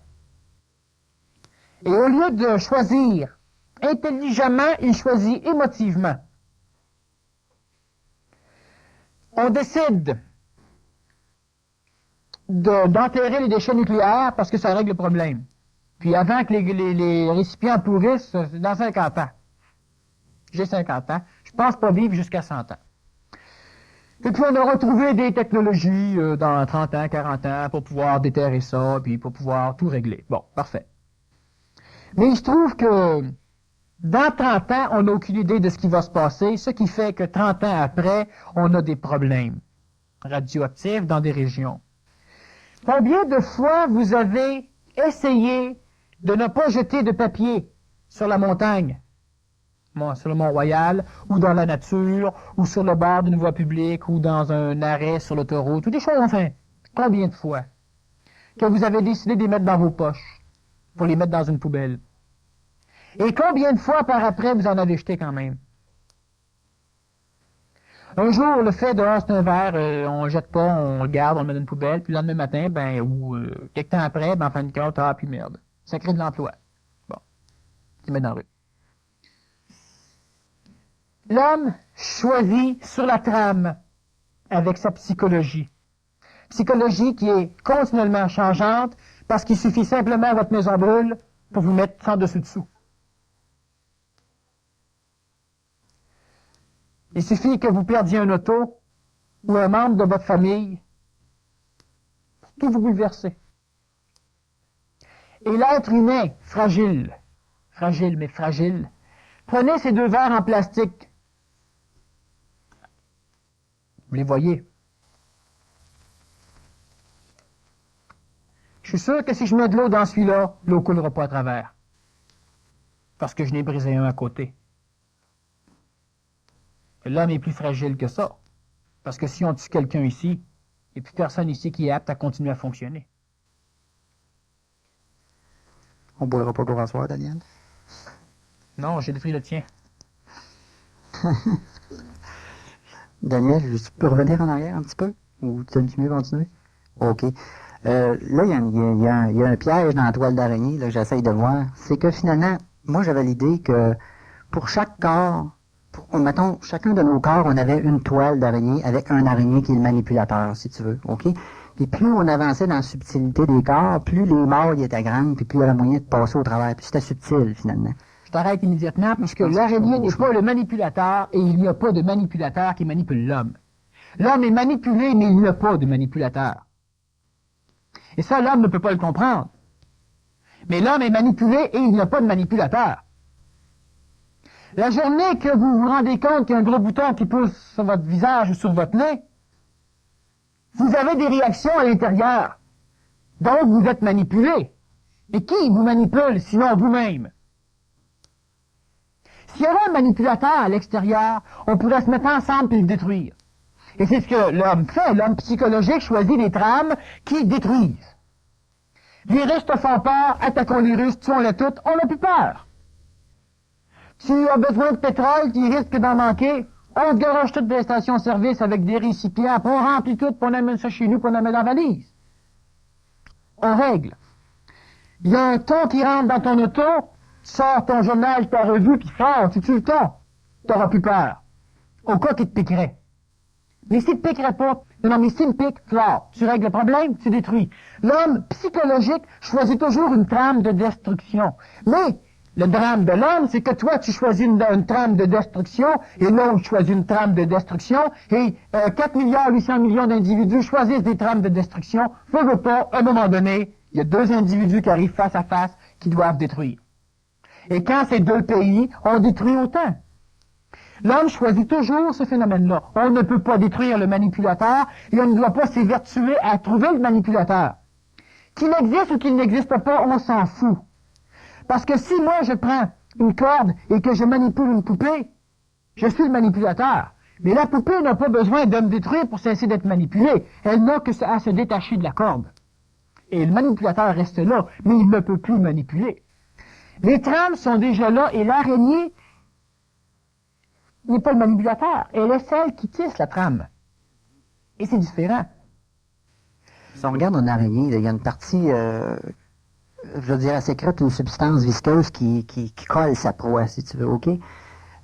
Et au lieu de choisir intelligemment, il choisit émotivement. On décide d'enterrer les déchets nucléaires parce que ça règle le problème. Puis avant que les récipients pourrissent, dans 50 ans. J'ai 50 ans. Je pense pas vivre jusqu'à 100 ans. Et puis on aura trouvé des technologies dans 30 ans, 40 ans pour pouvoir déterrer ça, puis pour pouvoir tout régler. Bon, parfait. Mais il se trouve que dans 30 ans, on n'a aucune idée de ce qui va se passer, ce qui fait que 30 ans après, on a des problèmes radioactifs dans des régions. Combien de fois vous avez essayé de ne pas jeter de papier sur la montagne, sur le Mont-Royal, ou dans la nature, ou sur le bord d'une voie publique, ou dans un arrêt sur l'autoroute, ou des choses, enfin, combien de fois que vous avez décidé de les mettre dans vos poches pour les mettre dans une poubelle? Et combien de fois par après vous en avez jeté quand même? Un jour, le fait de c'est un verre, on le jette pas, on le garde, on le met dans une poubelle, puis le lendemain matin, ou quelques temps après, en fin de compte, puis merde. Ça crée de l'emploi. Bon. Tu mets dans la rue. L'homme choisit sur la trame avec sa psychologie. Psychologie qui est continuellement changeante parce qu'il suffit simplement votre maison brûle pour vous mettre sans dessus-dessous. Il suffit que vous perdiez un auto ou un membre de votre famille pour tout vous bouleverser. Et l'être humain fragile fragile, mais fragile. Prenez ces 2 verres en plastique. Vous les voyez? Je suis sûr que si je mets de l'eau dans celui-là, l'eau ne coulera pas à travers. Parce que je n'ai brisé un à côté. L'homme est plus fragile que ça. Parce que si on tue quelqu'un ici, il n'y a plus personne ici qui est apte à continuer à fonctionner. On ne boira pas pour un soir, Daniel? Non, j'ai détruit le tien. Daniel, tu peux revenir en arrière un petit peu? Ou tu aimes mieux continuer? OK. Là, il y a un piège dans la toile d'araignée là, que j'essaye de voir. C'est que finalement, moi, j'avais l'idée que pour chaque corps, mettons, chacun de nos corps, on avait une toile d'araignée avec un araignée qui est le manipulateur, si tu veux. OK? Puis plus on avançait dans la subtilité des corps, plus les mailles étaient grandes, puis plus il y avait moyen de passer au travers. Puis c'était subtil, finalement. Je t'arrête immédiatement parce que l'araignée n'est pas le manipulateur et il n'y a pas de manipulateur qui manipule l'homme. L'homme est manipulé, mais il n'y a pas de manipulateur. Et ça, l'homme ne peut pas le comprendre. Mais l'homme est manipulé et il n'y a pas de manipulateur. La journée que vous vous rendez compte qu'il y a un gros bouton qui pousse sur votre visage ou sur votre nez, vous avez des réactions à l'intérieur. Donc, vous êtes manipulé. Mais qui vous manipule, sinon vous-même? S'il y avait un manipulateur à l'extérieur, on pourrait se mettre ensemble et le détruire. Et c'est ce que l'homme fait. L'homme psychologique choisit des trames qui détruisent. Les Russes te font peur, attaquons les Russes, tuons-les toutes, on n'a plus peur. Tu as besoin de pétrole, tu risques d'en manquer, on se garage toutes des stations-service avec des récipients, puis on remplit tout, puis on amène ça chez nous, puis on amène dans la valise. On règle. Il y a un ton qui rentre dans ton auto, tu sors ton journal, ta revue, puis sors, tu tues le ton. Tu n'auras plus peur. Au cas qu'il te piquerait. Mais s'il ne te piquerait pas, non, mais s'il me pique, flore. Tu règles le problème, tu détruis. L'homme psychologique choisit toujours une trame de destruction. Mais le drame de l'homme, c'est que toi, tu choisis une trame de destruction, et l'autre choisit une trame de destruction, et 4 milliards 800 millions d'individus choisissent des trames de destruction. Veux pas, à un moment donné, il y a 2 individus qui arrivent face à face qui doivent détruire. Et quand ces 2 pays ont détruit autant, l'homme choisit toujours ce phénomène-là. On ne peut pas détruire le manipulateur et on ne doit pas s'évertuer à trouver le manipulateur. Qu'il existe ou qu'il n'existe pas, on s'en fout. Parce que si moi je prends une corde et que je manipule une poupée, je suis le manipulateur. Mais la poupée n'a pas besoin de me détruire pour cesser d'être manipulée. Elle n'a que à se détacher de la corde. Et le manipulateur reste là, mais il ne peut plus manipuler. Les trames sont déjà là et l'araignée n'est pas le manipulateur. Elle est celle qui tisse la trame. Et c'est différent. Si on regarde une araignée, il y a une partie, je veux dire, sécrète une substance visqueuse qui colle sa proie, si tu veux, OK?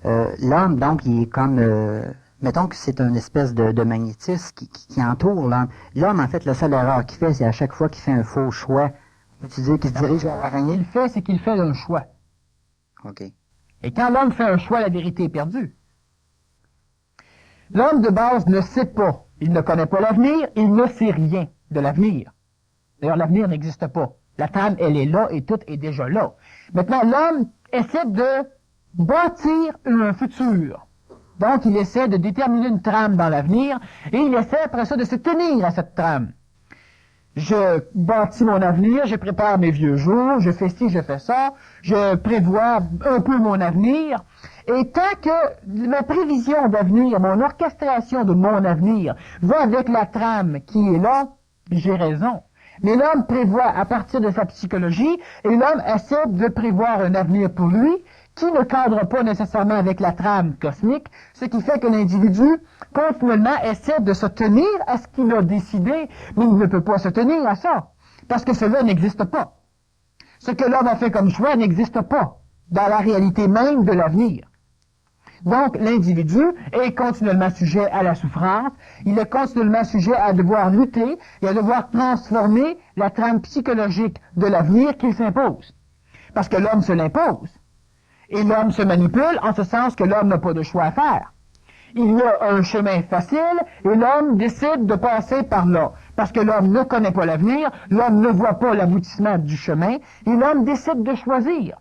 L'homme, donc, il est comme, mettons que c'est une espèce de magnétisme qui entoure l'homme. L'homme, en fait, la seule erreur qu'il fait, c'est à chaque fois qu'il fait un faux choix, tu dis qu'il se dirige vers l'araignée? Ce qu'il fait, c'est qu'il fait un choix. OK. Et quand l'homme fait un choix, la vérité est perdue. L'homme de base ne sait pas. Il ne connaît pas l'avenir, il ne sait rien de l'avenir. D'ailleurs, l'avenir n'existe pas. La trame, elle est là et tout est déjà là. Maintenant, l'homme essaie de bâtir un futur. Donc, il essaie de déterminer une trame dans l'avenir et il essaie après ça de se tenir à cette trame. Je bâtis mon avenir, je prépare mes vieux jours, je fais ci, je fais ça, je prévois un peu mon avenir. Et tant que ma prévision d'avenir, mon orchestration de mon avenir va avec la trame qui est là, j'ai raison. Mais l'homme prévoit à partir de sa psychologie et l'homme essaie de prévoir un avenir pour lui qui ne cadre pas nécessairement avec la trame cosmique, ce qui fait que l'individu continuellement essaie de se tenir à ce qu'il a décidé, mais il ne peut pas se tenir à ça, parce que cela n'existe pas. Ce que l'homme a fait comme choix n'existe pas dans la réalité même de l'avenir. Donc, l'individu est continuellement sujet à la souffrance, il est continuellement sujet à devoir lutter et à devoir transformer la trame psychologique de l'avenir qu'il s'impose. Parce que l'homme se l'impose. Et l'homme se manipule en ce sens que l'homme n'a pas de choix à faire. Il y a un chemin facile et l'homme décide de passer par là. Parce que l'homme ne connaît pas l'avenir, l'homme ne voit pas l'aboutissement du chemin et l'homme décide de choisir.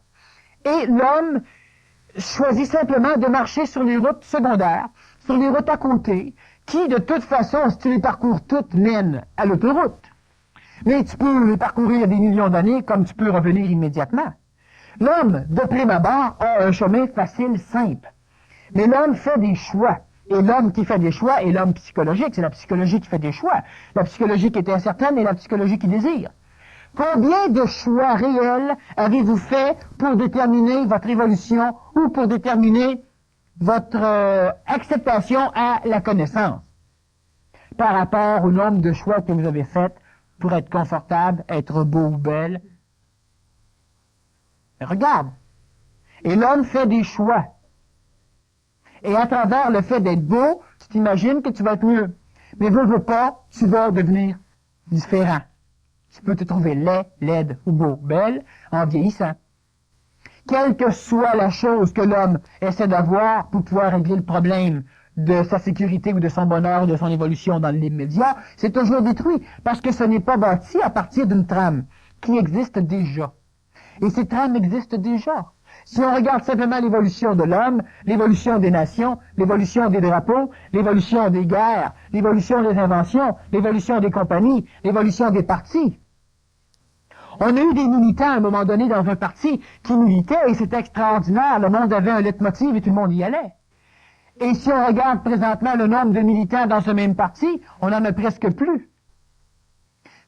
Et l'homme choisit simplement de marcher sur les routes secondaires, sur les routes à côté, qui, de toute façon, si tu les parcours toutes, mènent à l'autoroute. Mais tu peux les parcourir des millions d'années comme tu peux revenir immédiatement. L'homme, de prime abord, a un chemin facile, simple. Mais l'homme fait des choix. Et l'homme qui fait des choix est l'homme psychologique. C'est la psychologie qui fait des choix. La psychologie qui est incertaine et la psychologie qui désire. Combien de choix réels avez-vous fait pour déterminer votre évolution ou pour déterminer votre acceptation à la connaissance par rapport au nombre de choix que vous avez faits pour être confortable, être beau ou belle? Regarde. Et l'homme fait des choix. Et à travers le fait d'être beau, tu t'imagines que tu vas être mieux. Mais veux pas, tu vas devenir différent. Tu peux te trouver laid, laide ou beau, belle, en vieillissant. Quelle que soit la chose que l'homme essaie d'avoir pour pouvoir régler le problème de sa sécurité ou de son bonheur ou de son évolution dans l'immédiat, c'est toujours détruit parce que ce n'est pas bâti à partir d'une trame qui existe déjà. Et ces trames existent déjà. Si on regarde simplement l'évolution de l'homme, l'évolution des nations, l'évolution des drapeaux, l'évolution des guerres, l'évolution des inventions, l'évolution des compagnies, l'évolution des partis. On a eu des militants à un moment donné dans un parti qui militaient et c'était extraordinaire. Le monde avait un leitmotiv et tout le monde y allait. Et si on regarde présentement le nombre de militants dans ce même parti, on n'en a presque plus.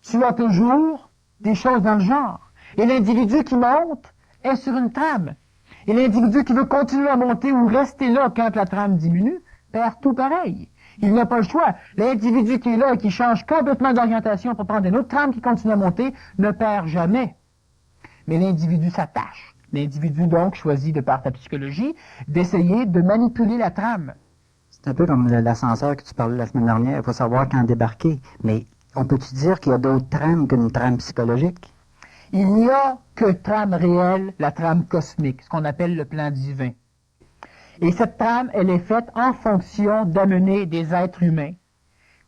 Tu as toujours des choses dans le genre. Et l'individu qui monte est sur une trame. Et l'individu qui veut continuer à monter ou rester là quand la trame diminue, perd tout pareil. Il n'a pas le choix. L'individu qui est là et qui change complètement d'orientation pour prendre une autre trame qui continue à monter ne perd jamais. Mais l'individu s'attache. L'individu donc choisit de par ta psychologie d'essayer de manipuler la trame. C'est un peu comme l'ascenseur que tu parlais la semaine dernière. Il faut savoir quand débarquer. Mais on peut-tu dire qu'il y a d'autres trames qu'une trame psychologique? Il n'y a que trame réelle, la trame cosmique, ce qu'on appelle le plan divin. Et cette trame, elle est faite en fonction d'amener des êtres humains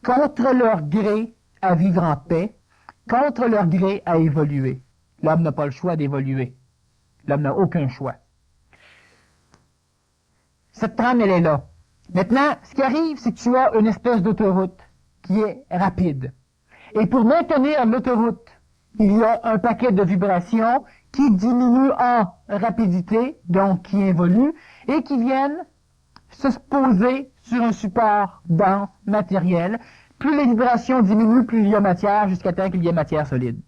contre leur gré à vivre en paix, contre leur gré à évoluer. L'homme n'a pas le choix d'évoluer. L'homme n'a aucun choix. Cette trame, elle est là. Maintenant, ce qui arrive, c'est que tu as une espèce d'autoroute qui est rapide. Et pour maintenir l'autoroute, il y a un paquet de vibrations qui diminuent en rapidité, donc qui évoluent, et qui viennent se poser sur un support dense, matériel. Plus les vibrations diminuent, plus il y a matière, jusqu'à temps qu'il y ait matière solide.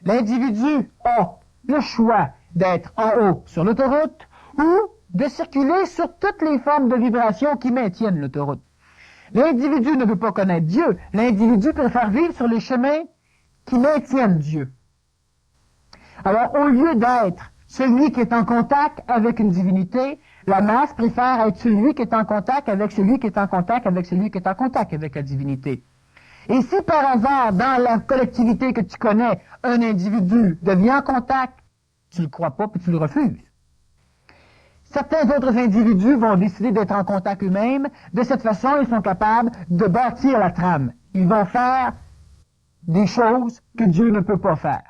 L'individu a le choix d'être en haut sur l'autoroute ou de circuler sur toutes les formes de vibrations qui maintiennent l'autoroute. L'individu ne veut pas connaître Dieu. L'individu préfère vivre sur les chemins qui maintiennent Dieu. Alors, au lieu d'être celui qui est en contact avec une divinité, la masse préfère être celui qui est en contact avec celui qui est en contact avec celui qui est en contact avec la divinité. Et si par hasard, dans la collectivité que tu connais, un individu devient en contact, tu ne le crois pas puis tu le refuses. Certains autres individus vont décider d'être en contact eux-mêmes. De cette façon, ils sont capables de bâtir la trame. Ils vont faire des choses que Dieu ne peut pas faire.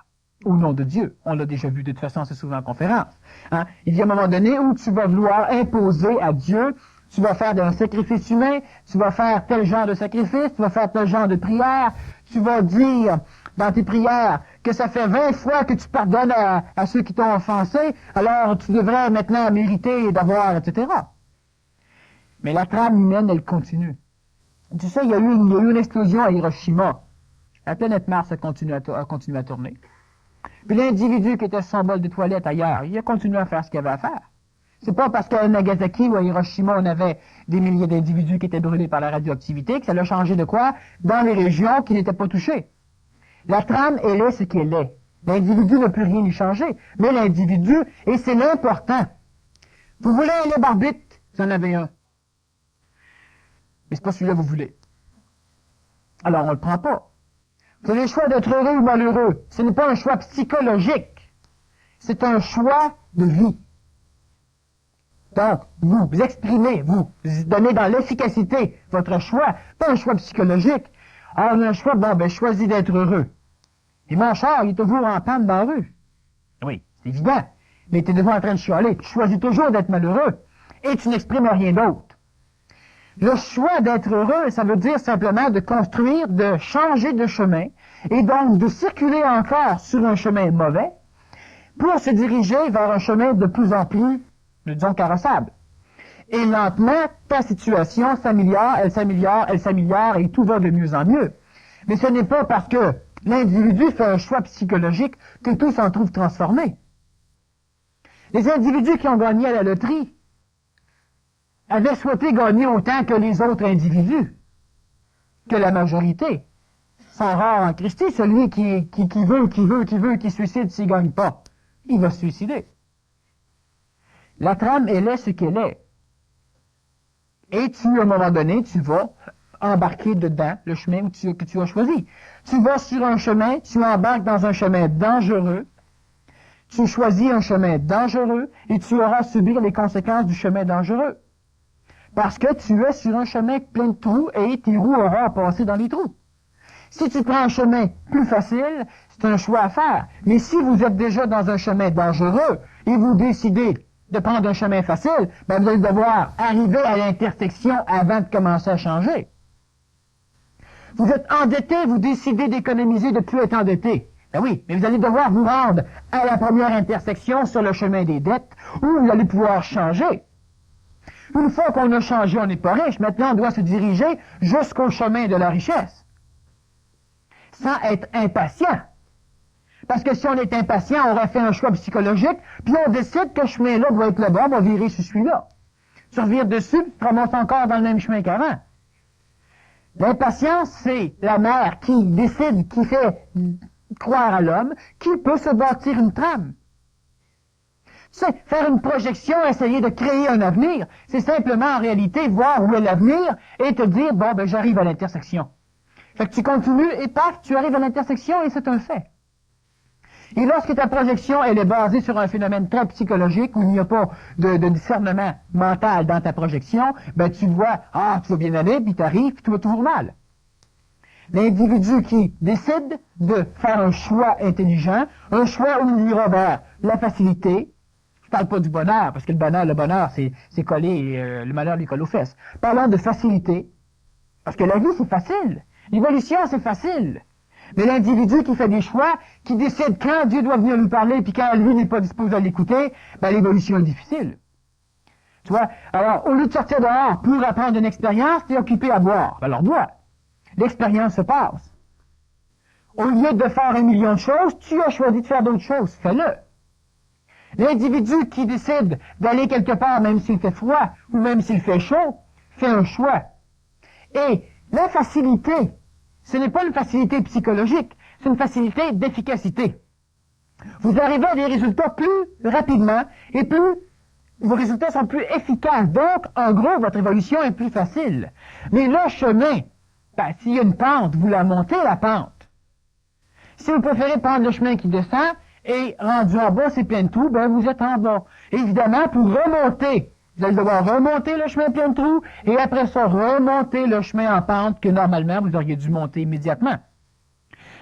Au nom de Dieu. On l'a déjà vu de toute façon, c'est souvent en conférence. Hein? Il y a un moment donné où tu vas vouloir imposer à Dieu, tu vas faire un sacrifice humain, tu vas faire tel genre de sacrifice, tu vas faire tel genre de prière, tu vas dire dans tes prières que ça fait 20 fois que tu pardonnes à ceux qui t'ont offensé, alors tu devrais maintenant mériter d'avoir, etc. Mais la trame humaine, elle continue. Tu sais, il y a eu une explosion à Hiroshima. La planète Mars a continué à tourner. Puis l'individu qui était sur son bol de toilette ailleurs, il a continué à faire ce qu'il avait à faire. C'est pas parce qu'à Nagasaki ou à Hiroshima, on avait des milliers d'individus qui étaient brûlés par la radioactivité que ça l'a changé de quoi dans les régions qui n'étaient pas touchées. La trame, elle est ce qu'elle est. L'individu ne peut rien y changer. Mais l'individu, et c'est l'important. Vous voulez un libre arbitre? Vous en avez un. Mais c'est pas celui-là que vous voulez. Alors on le prend pas. Vous avez le choix d'être heureux ou malheureux. Ce n'est pas un choix psychologique. C'est un choix de vie. Donc, vous exprimez, vous donnez dans l'efficacité votre choix, pas un choix psychologique. Alors, on a un choix, je choisis d'être heureux. Et mon char, il est toujours en panne dans la rue. Oui, c'est évident. mais tu es devant en train de chialer. Tu choisis toujours d'être malheureux et tu n'exprimes rien d'autre. Le choix d'être heureux, ça veut dire simplement de construire, de changer de chemin et donc de circuler encore sur un chemin mauvais pour se diriger vers un chemin de plus en plus, disons, carrossable. Et lentement, ta situation s'améliore, elle s'améliore, elle s'améliore et tout va de mieux en mieux. Mais ce n'est pas parce que l'individu fait un choix psychologique que tout s'en trouve transformé. Les individus qui ont gagné à la loterie avaient souhaité gagner autant que les autres individus, que la majorité. Sont rares en Christi, celui qui qui suicide s'il ne gagne pas. Il va se suicider. La trame, elle est ce qu'elle est. Et à un moment donné, tu vas embarquer dedans le chemin que tu as choisi. Tu vas sur un chemin, tu embarques dans un chemin dangereux, tu choisis un chemin dangereux et tu auras à subir les conséquences du chemin dangereux. Parce que tu es sur un chemin plein de trous et tes roues auront à passer dans les trous. Si tu prends un chemin plus facile, c'est un choix à faire. Mais si vous êtes déjà dans un chemin dangereux et vous décidez de prendre un chemin facile, ben vous allez devoir arriver à l'intersection avant de commencer à changer. Vous êtes endetté, vous décidez d'économiser, de ne plus être endetté. Ben oui, mais vous allez devoir vous rendre à la première intersection sur le chemin des dettes où vous allez pouvoir changer. Une fois qu'on a changé, on n'est pas riche. Maintenant, on doit se diriger jusqu'au chemin de la richesse. Sans être impatient. Parce que si on est impatient, on aurait fait un choix psychologique, puis on décide que ce chemin-là doit être le bon, on va virer sur celui-là. Tu revires dessus, tu remontes encore dans le même chemin qu'avant. L'impatience, c'est la mère qui décide, qui fait croire à l'homme, qui peut se bâtir une trame. Tu sais, faire une projection, essayer de créer un avenir, c'est simplement en réalité voir où est l'avenir et te dire, bon, ben j'arrive à l'intersection. Fait que tu continues et paf, tu arrives à l'intersection et c'est un fait. Et lorsque ta projection, elle est basée sur un phénomène très psychologique où il n'y a pas de discernement mental dans ta projection, ben tu vois, tu vas bien aller, puis t'arrives, puis tout va toujours mal. L'individu qui décide de faire un choix intelligent, un choix où il ira vers la facilité, je parle pas du bonheur, parce que le bonheur, c'est collé, le malheur lui colle aux fesses. Parlons de facilité, parce que la vie, c'est facile. L'évolution, c'est facile. Mais l'individu qui fait des choix, qui décide quand Dieu doit venir lui parler, puis quand lui n'est pas disposé à l'écouter, ben l'évolution est difficile. Tu vois? Alors, au lieu de sortir dehors pour apprendre une expérience, tu es occupé à boire. Ben alors bois. L'expérience se passe. Au lieu de faire 1 million de choses, tu as choisi de faire d'autres choses. Fais-le. L'individu qui décide d'aller quelque part, même s'il fait froid, ou même s'il fait chaud, fait un choix. Et la facilité, ce n'est pas une facilité psychologique, c'est une facilité d'efficacité. Vous arrivez à des résultats plus rapidement et plus vos résultats sont plus efficaces. Donc, en gros, votre évolution est plus facile. Mais le chemin, ben, s'il y a une pente, vous la montez, la pente. Si vous préférez prendre le chemin qui descend et rendu en bas, c'est plein de trous, ben vous êtes en bas. Évidemment, pour remonter, vous allez devoir remonter le chemin plein de trous et après ça, remonter le chemin en pente que normalement vous auriez dû monter immédiatement.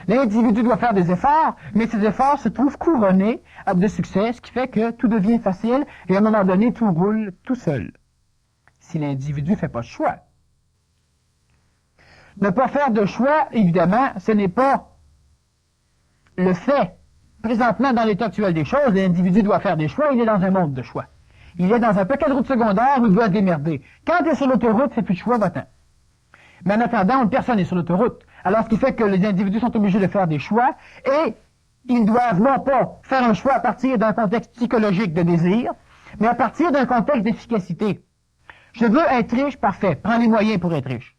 L'individu doit faire des efforts, mais ces efforts se trouvent couronnés de succès, ce qui fait que tout devient facile et à un moment donné, tout roule tout seul. Si l'individu ne fait pas de choix. Ne pas faire de choix, évidemment, ce n'est pas le fait. Présentement, dans l'état actuel des choses, l'individu doit faire des choix, il est dans un monde de choix. Il est dans un paquet de routes secondaires où il doit se démerder. Quand tu es sur l'autoroute, c'est plus de choix, va-t'en. Mais en attendant, personne n'est sur l'autoroute. Alors, ce qui fait que les individus sont obligés de faire des choix et ils doivent non pas faire un choix à partir d'un contexte psychologique de désir, mais à partir d'un contexte d'efficacité. Je veux être riche, parfait. Prends les moyens pour être riche.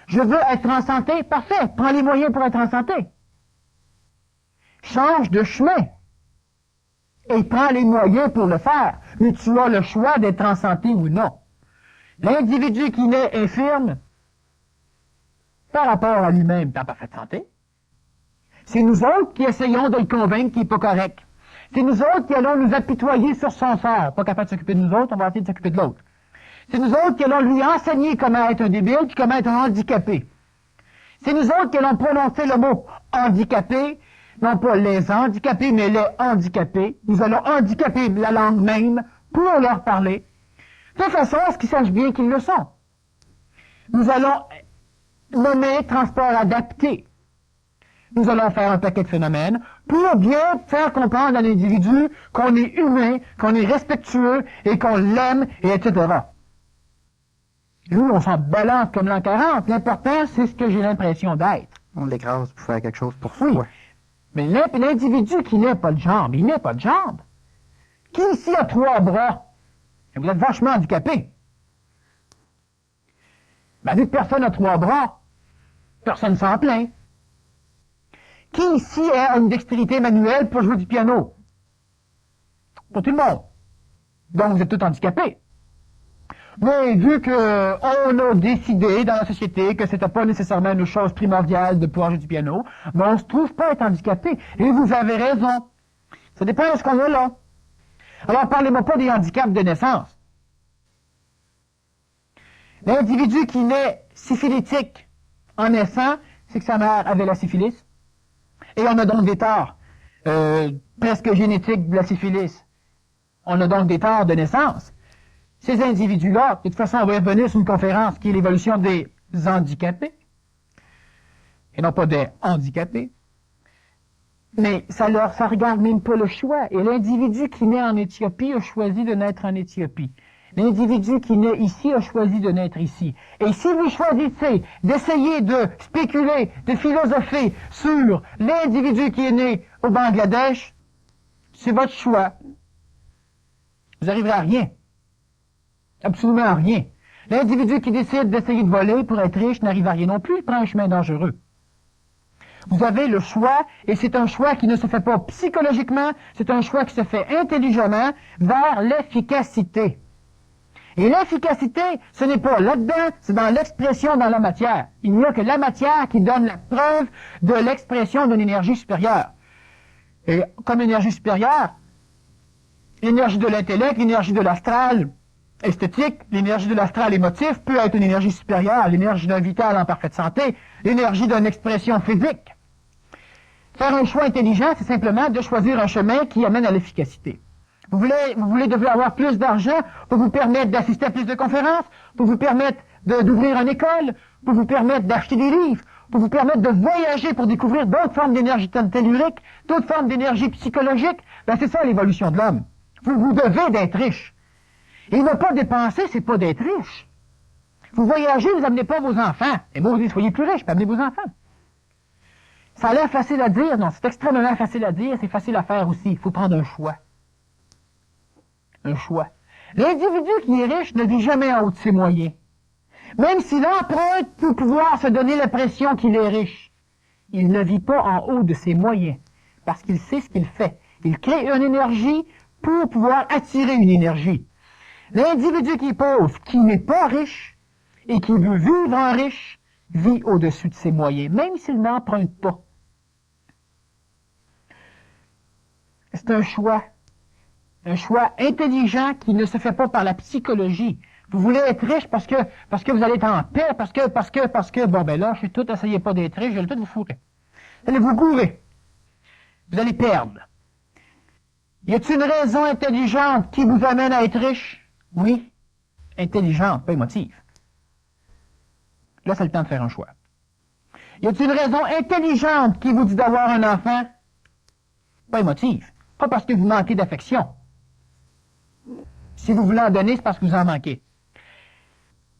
Je veux être en santé, parfait. Prends les moyens pour être en santé. Change de chemin. Et prends les moyens pour le faire. Mais tu as le choix d'être en santé ou non. L'individu qui naît infirme, par rapport à lui-même, est en parfaite santé. C'est nous autres qui essayons de le convaincre qu'il n'est pas correct. C'est nous autres qui allons nous apitoyer sur son sort. Pas capable de s'occuper de nous autres, on va essayer de s'occuper de l'autre. C'est nous autres qui allons lui enseigner comment être un débile puis comment être un handicapé. C'est nous autres qui allons prononcer le mot handicapé non pas les handicapés, mais les handicapés. Nous allons handicaper la langue même pour leur parler, de façon à ce qu'ils sachent bien qu'ils le sont. Nous allons nommer transport adapté. Nous allons faire un paquet de phénomènes pour bien faire comprendre à l'individu qu'on est humain, qu'on est respectueux et qu'on l'aime, et etc. Nous, on s'en balance comme l'an 40. L'important, c'est ce que j'ai l'impression d'être. On l'écrase pour faire quelque chose pour Oui. soi. Mais l'individu qui n'a pas de jambes, il n'a pas de jambes. Qui ici a 3 bras? Et vous êtes vachement handicapé. Ben, vu que personne n'a 3 bras, personne s'en plaint. Qui ici a une dextérité manuelle pour jouer du piano? Pas tout le monde. Donc, vous êtes tous handicapés. Mais vu que on a décidé dans la société que c'était pas nécessairement une chose primordiale de pouvoir jouer du piano, ben on se trouve pas être handicapé. Et vous avez raison. Ça dépend de ce qu'on a là. Alors, parlez-moi pas des handicaps de naissance. L'individu qui naît syphilitique en naissant, c'est que sa mère avait la syphilis. Et on a donc des torts presque génétiques de la syphilis. On a donc des torts de naissance. Ces individus-là, de toute façon, on va revenir sur une conférence qui est l'évolution des handicapés, et non pas des handicapés. Mais ça regarde même pas le choix. Et l'individu qui naît en Éthiopie a choisi de naître en Éthiopie. L'individu qui naît ici a choisi de naître ici. Et si vous choisissez d'essayer de spéculer, de philosopher sur l'individu qui est né au Bangladesh, c'est votre choix. Vous n'arriverez à rien. Absolument à rien. L'individu qui décide d'essayer de voler pour être riche n'arrive à rien non plus, il prend un chemin dangereux. Vous avez le choix, et c'est un choix qui ne se fait pas psychologiquement, c'est un choix qui se fait intelligemment vers l'efficacité. Et l'efficacité, ce n'est pas là-dedans, c'est dans l'expression dans la matière. Il n'y a que la matière qui donne la preuve de l'expression d'une énergie supérieure. Et comme énergie supérieure, l'énergie de l'intellect, l'énergie de l'astral esthétique, l'énergie de l'astral émotif peut être une énergie supérieure, l'énergie d'un vital en parfaite santé, l'énergie d'une expression physique. Faire un choix intelligent, c'est simplement de choisir un chemin qui amène à l'efficacité. Vous devez avoir plus d'argent pour vous permettre d'assister à plus de conférences, pour vous permettre d'ouvrir une école, pour vous permettre d'acheter des livres, pour vous permettre de voyager pour découvrir d'autres formes d'énergie tellurique, d'autres formes d'énergie psychologique. Ben, c'est ça l'évolution de l'homme. Vous devez d'être riche. Et ne pas dépenser, c'est pas d'être riche. Vous voyagez, vous n'amenez pas vos enfants. Et moi, vous dites, soyez plus riches, puis amenez vos enfants. Ça a l'air facile à dire, non, c'est extrêmement facile à dire, c'est facile à faire aussi. Il faut prendre un choix. Un choix. L'individu qui est riche ne vit jamais en haut de ses moyens. Même s'il emprunte pour pouvoir se donner l'impression qu'il est riche, il ne vit pas en haut de ses moyens, parce qu'il sait ce qu'il fait. Il crée une énergie pour pouvoir attirer une énergie. L'individu qui est pauvre, qui n'est pas riche, et qui veut vivre en riche, vit au-dessus de ses moyens, même s'il n'emprunte pas. C'est un choix intelligent qui ne se fait pas par la psychologie. Vous voulez être riche parce que vous allez être en paix, parce que, bon ben là, je suis tout, essayez pas d'être riche, je vais tout vous fourrer. Vous allez vous gourer. Vous allez perdre. Y a-t-il une raison intelligente qui vous amène à être riche? Oui. Intelligente, pas émotive. Là, c'est le temps de faire un choix. Y a-t-il une raison intelligente qui vous dit d'avoir un enfant? Pas émotive. Pas parce que vous manquez d'affection. Si vous voulez en donner, c'est parce que vous en manquez.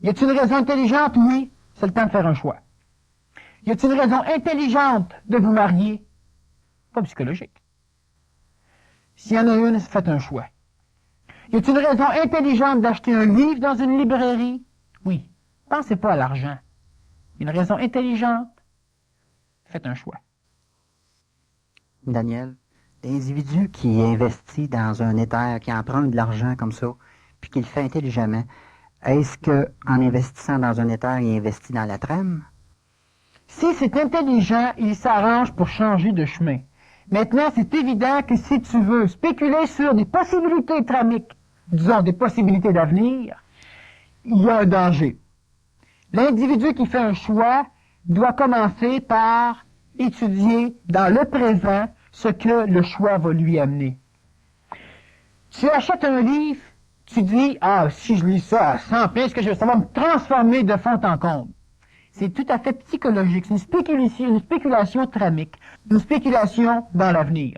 Y a-t-il une raison intelligente? Oui. C'est le temps de faire un choix. Y a-t-il une raison intelligente de vous marier? Pas psychologique. S'il y en a une, faites un choix. Y a-t-il une raison intelligente d'acheter un livre dans une librairie? Oui. Pensez pas à l'argent. Une raison intelligente, faites un choix. Daniel, l'individu qui investit dans un Ether, qui emprunte de l'argent comme ça, puis qui le fait intelligemment, est-ce que en investissant dans un Ether, il investit dans la trame? Si c'est intelligent, il s'arrange pour changer de chemin. Maintenant, c'est évident que si tu veux spéculer sur des possibilités tramiques, disons des possibilités d'avenir, il y a un danger. L'individu qui fait un choix doit commencer par étudier dans le présent ce que le choix va lui amener. Tu achètes un livre, tu dis, ah, si je lis ça à 100 pieds, ça va me transformer de fond en comble. C'est tout à fait psychologique. C'est une spéculation tramique, une spéculation dans l'avenir.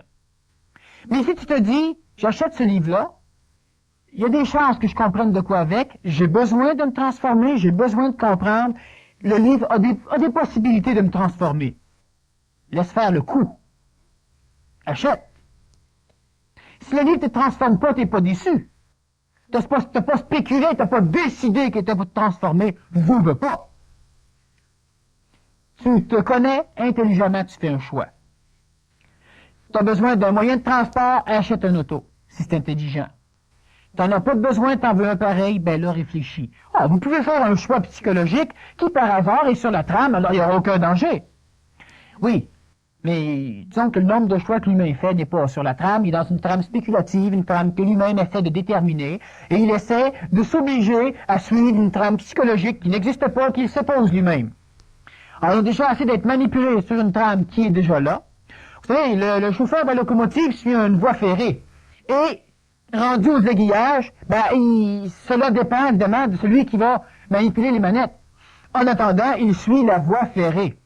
Mais si tu te dis, j'achète ce livre-là, il y a des chances que je comprenne de quoi avec, j'ai besoin de me transformer, j'ai besoin de comprendre, le livre a des possibilités de me transformer. Laisse faire le coup. Achète. Si le livre ne te transforme pas, tu n'es pas déçu. Tu n'as pas spéculé, tu n'as pas décidé qu'il était pour te transformer. Veux pas. Tu te connais, intelligemment, tu fais un choix. Tu as besoin d'un moyen de transport, achète un auto, si c'est intelligent. Tu n'en as pas besoin, tu en veux un pareil, ben là, réfléchis. Ah, vous pouvez faire un choix psychologique qui, par hasard, est sur la trame, alors il n'y aura aucun danger. Oui, mais disons que le nombre de choix que l'humain fait n'est pas sur la trame, il est dans une trame spéculative, une trame que lui-même essaie de déterminer, et il essaie de s'obliger à suivre une trame psychologique qui n'existe pas, qu'il s'oppose lui-même. Alors, il a déjà assez d'être manipulé sur une trame qui est déjà là. Vous savez, le chauffeur de la locomotive suit une voie ferrée. Et, rendu aux aiguillages, cela dépend évidemment de celui qui va manipuler les manettes. En attendant, il suit la voie ferrée.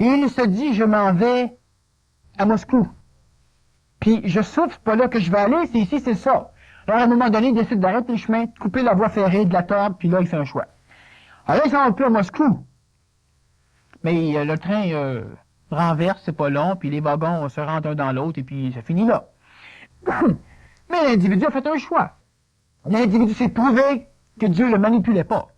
Et il se dit, je m'en vais à Moscou. Puis, je souffre, c'est pas là que je vais aller, c'est ici, c'est ça. Alors, à un moment donné, il décide d'arrêter le chemin, de couper la voie ferrée, de la tordre, puis là, il fait un choix. Alors, il s'en va plus à Moscou. Mais le train renverse, c'est pas long, puis les wagons se rentrent un dans l'autre, et puis ça finit là. Mais l'individu a fait un choix. L'individu s'est prouvé que Dieu ne le manipulait pas.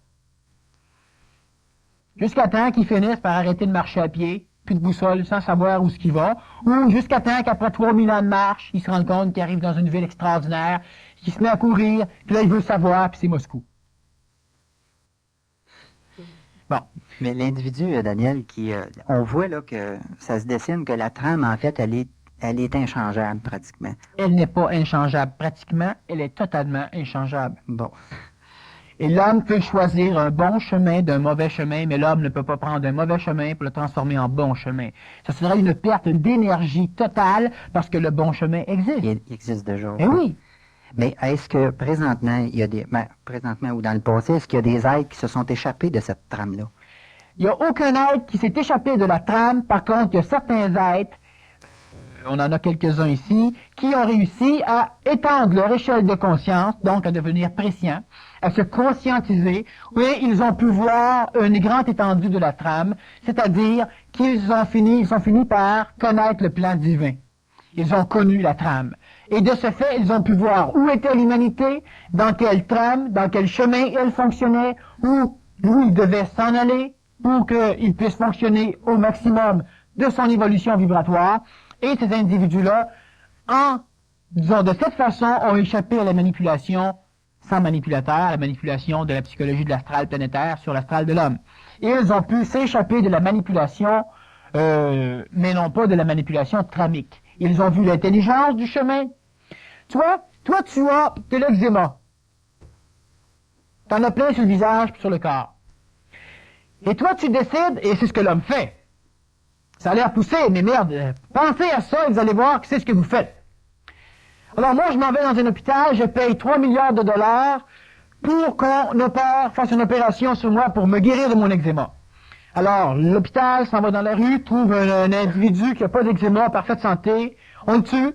Jusqu'à temps qu'il finisse par arrêter de marcher à pied, plus de boussole, sans savoir où ce qu'il va, ou jusqu'à temps qu'après 3000 ans de marche, il se rende compte qu'il arrive dans une ville extraordinaire, qu'il se met à courir, puis là il veut savoir, puis c'est Moscou. Bon. Mais l'individu, Daniel, on voit là que ça se dessine que la trame, en fait, elle est inchangeable pratiquement. Elle n'est pas inchangeable pratiquement, elle est totalement inchangeable. Bon. Et l'homme peut choisir un bon chemin d'un mauvais chemin, mais l'homme ne peut pas prendre un mauvais chemin pour le transformer en bon chemin. Ça serait une perte d'énergie totale parce que le bon chemin existe. Il existe déjà. Eh oui. Mais est-ce que présentement, présentement ou dans le passé, est-ce qu'il y a des êtres qui se sont échappés de cette trame-là? Il n'y a aucun être qui s'est échappé de la trame. Par contre, il y a certains êtres, on en a quelques-uns ici, qui ont réussi à étendre leur échelle de conscience, donc à devenir prescients, à se conscientiser. Oui, ils ont pu voir une grande étendue de la trame, c'est-à-dire qu'ils ont fini par connaître le plan divin. Ils ont connu la trame. Et de ce fait, ils ont pu voir où était l'humanité, dans quelle trame, dans quel chemin elle fonctionnait, où il devait s'en aller, pour qu'il puisse fonctionner au maximum de son évolution vibratoire. Et ces individus-là, disons, de cette façon, ont échappé à la manipulation sans manipulateur, à la manipulation de la psychologie de l'astral planétaire sur l'astral de l'homme. Et ils ont pu s'échapper de la manipulation, mais non pas de la manipulation tramique. Ils ont vu l'intelligence du chemin. Toi, tu as de l'eczéma. T'en as plein sur le visage et sur le corps. Et toi, tu décides, et c'est ce que l'homme fait. Ça a l'air poussé, mais merde, pensez à ça et vous allez voir que c'est ce que vous faites. Alors moi, je m'en vais dans un hôpital, je paye 3 milliards de dollars pour qu'on fasse une opération sur moi pour me guérir de mon eczéma. Alors, l'hôpital s'en va dans la rue, trouve un individu qui n'a pas d'eczéma, en parfaite santé, on le tue,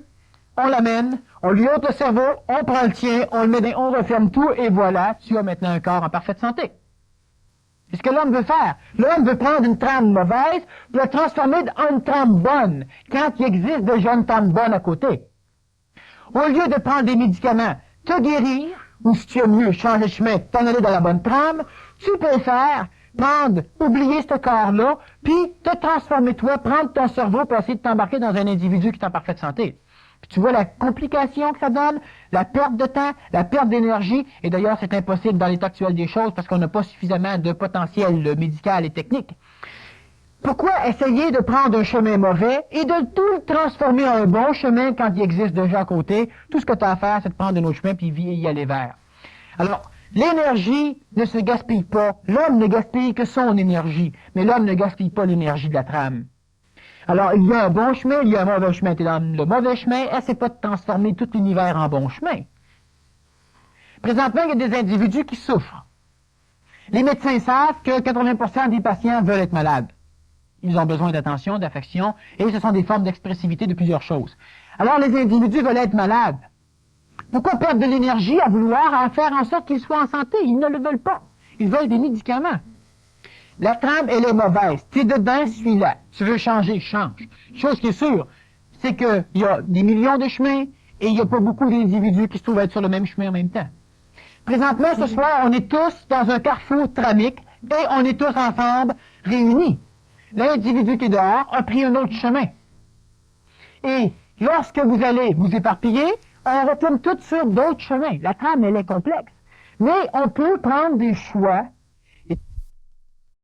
on l'amène, on lui ôte le cerveau, on prend le tien, on le met on referme tout, et voilà, tu as maintenant un corps en parfaite santé. C'est ce que l'homme veut faire. L'homme veut prendre une trame mauvaise pour la transformer en une trame bonne, quand il existe déjà une trame bonne à côté. Au lieu de prendre des médicaments, te guérir, ou si tu as mieux changer de chemin, t'en aller dans la bonne trame, tu préfères oublier ce corps-là, puis te transformer toi, prendre ton cerveau pour essayer de t'embarquer dans un individu qui est en parfaite santé. Puis tu vois la complication que ça donne, la perte de temps, la perte d'énergie, et d'ailleurs c'est impossible dans l'état actuel des choses parce qu'on n'a pas suffisamment de potentiel médical et technique. Pourquoi essayer de prendre un chemin mauvais et de tout le transformer en un bon chemin quand il existe déjà à côté? Tout ce que tu as à faire, c'est de prendre un autre chemin puis y aller vers. Alors, l'énergie ne se gaspille pas. L'homme ne gaspille que son énergie, mais l'homme ne gaspille pas l'énergie de la trame. Alors, il y a un bon chemin, il y a un mauvais chemin. Tu es dans le mauvais chemin, essaie pas de transformer tout l'univers en bon chemin. Présentement, il y a des individus qui souffrent. Les médecins savent que 80% des patients veulent être malades. Ils ont besoin d'attention, d'affection, et ce sont des formes d'expressivité de plusieurs choses. Alors, les individus veulent être malades. Pourquoi perdre de l'énergie à vouloir en faire en sorte qu'ils soient en santé? Ils ne le veulent pas. Ils veulent des médicaments. La trame, elle est mauvaise. Tu es dedans, suis-la. Tu veux changer, change. Chose qui est sûre, c'est qu'il y a des millions de chemins et il n'y a pas beaucoup d'individus qui se trouvent être sur le même chemin en même temps. Présentement, ce soir, on est tous dans un carrefour tramique et on est tous ensemble réunis. L'individu qui est dehors a pris un autre chemin. Et lorsque vous allez vous éparpiller, on retourne tous sur d'autres chemins. La trame, elle est complexe. Mais on peut prendre des choix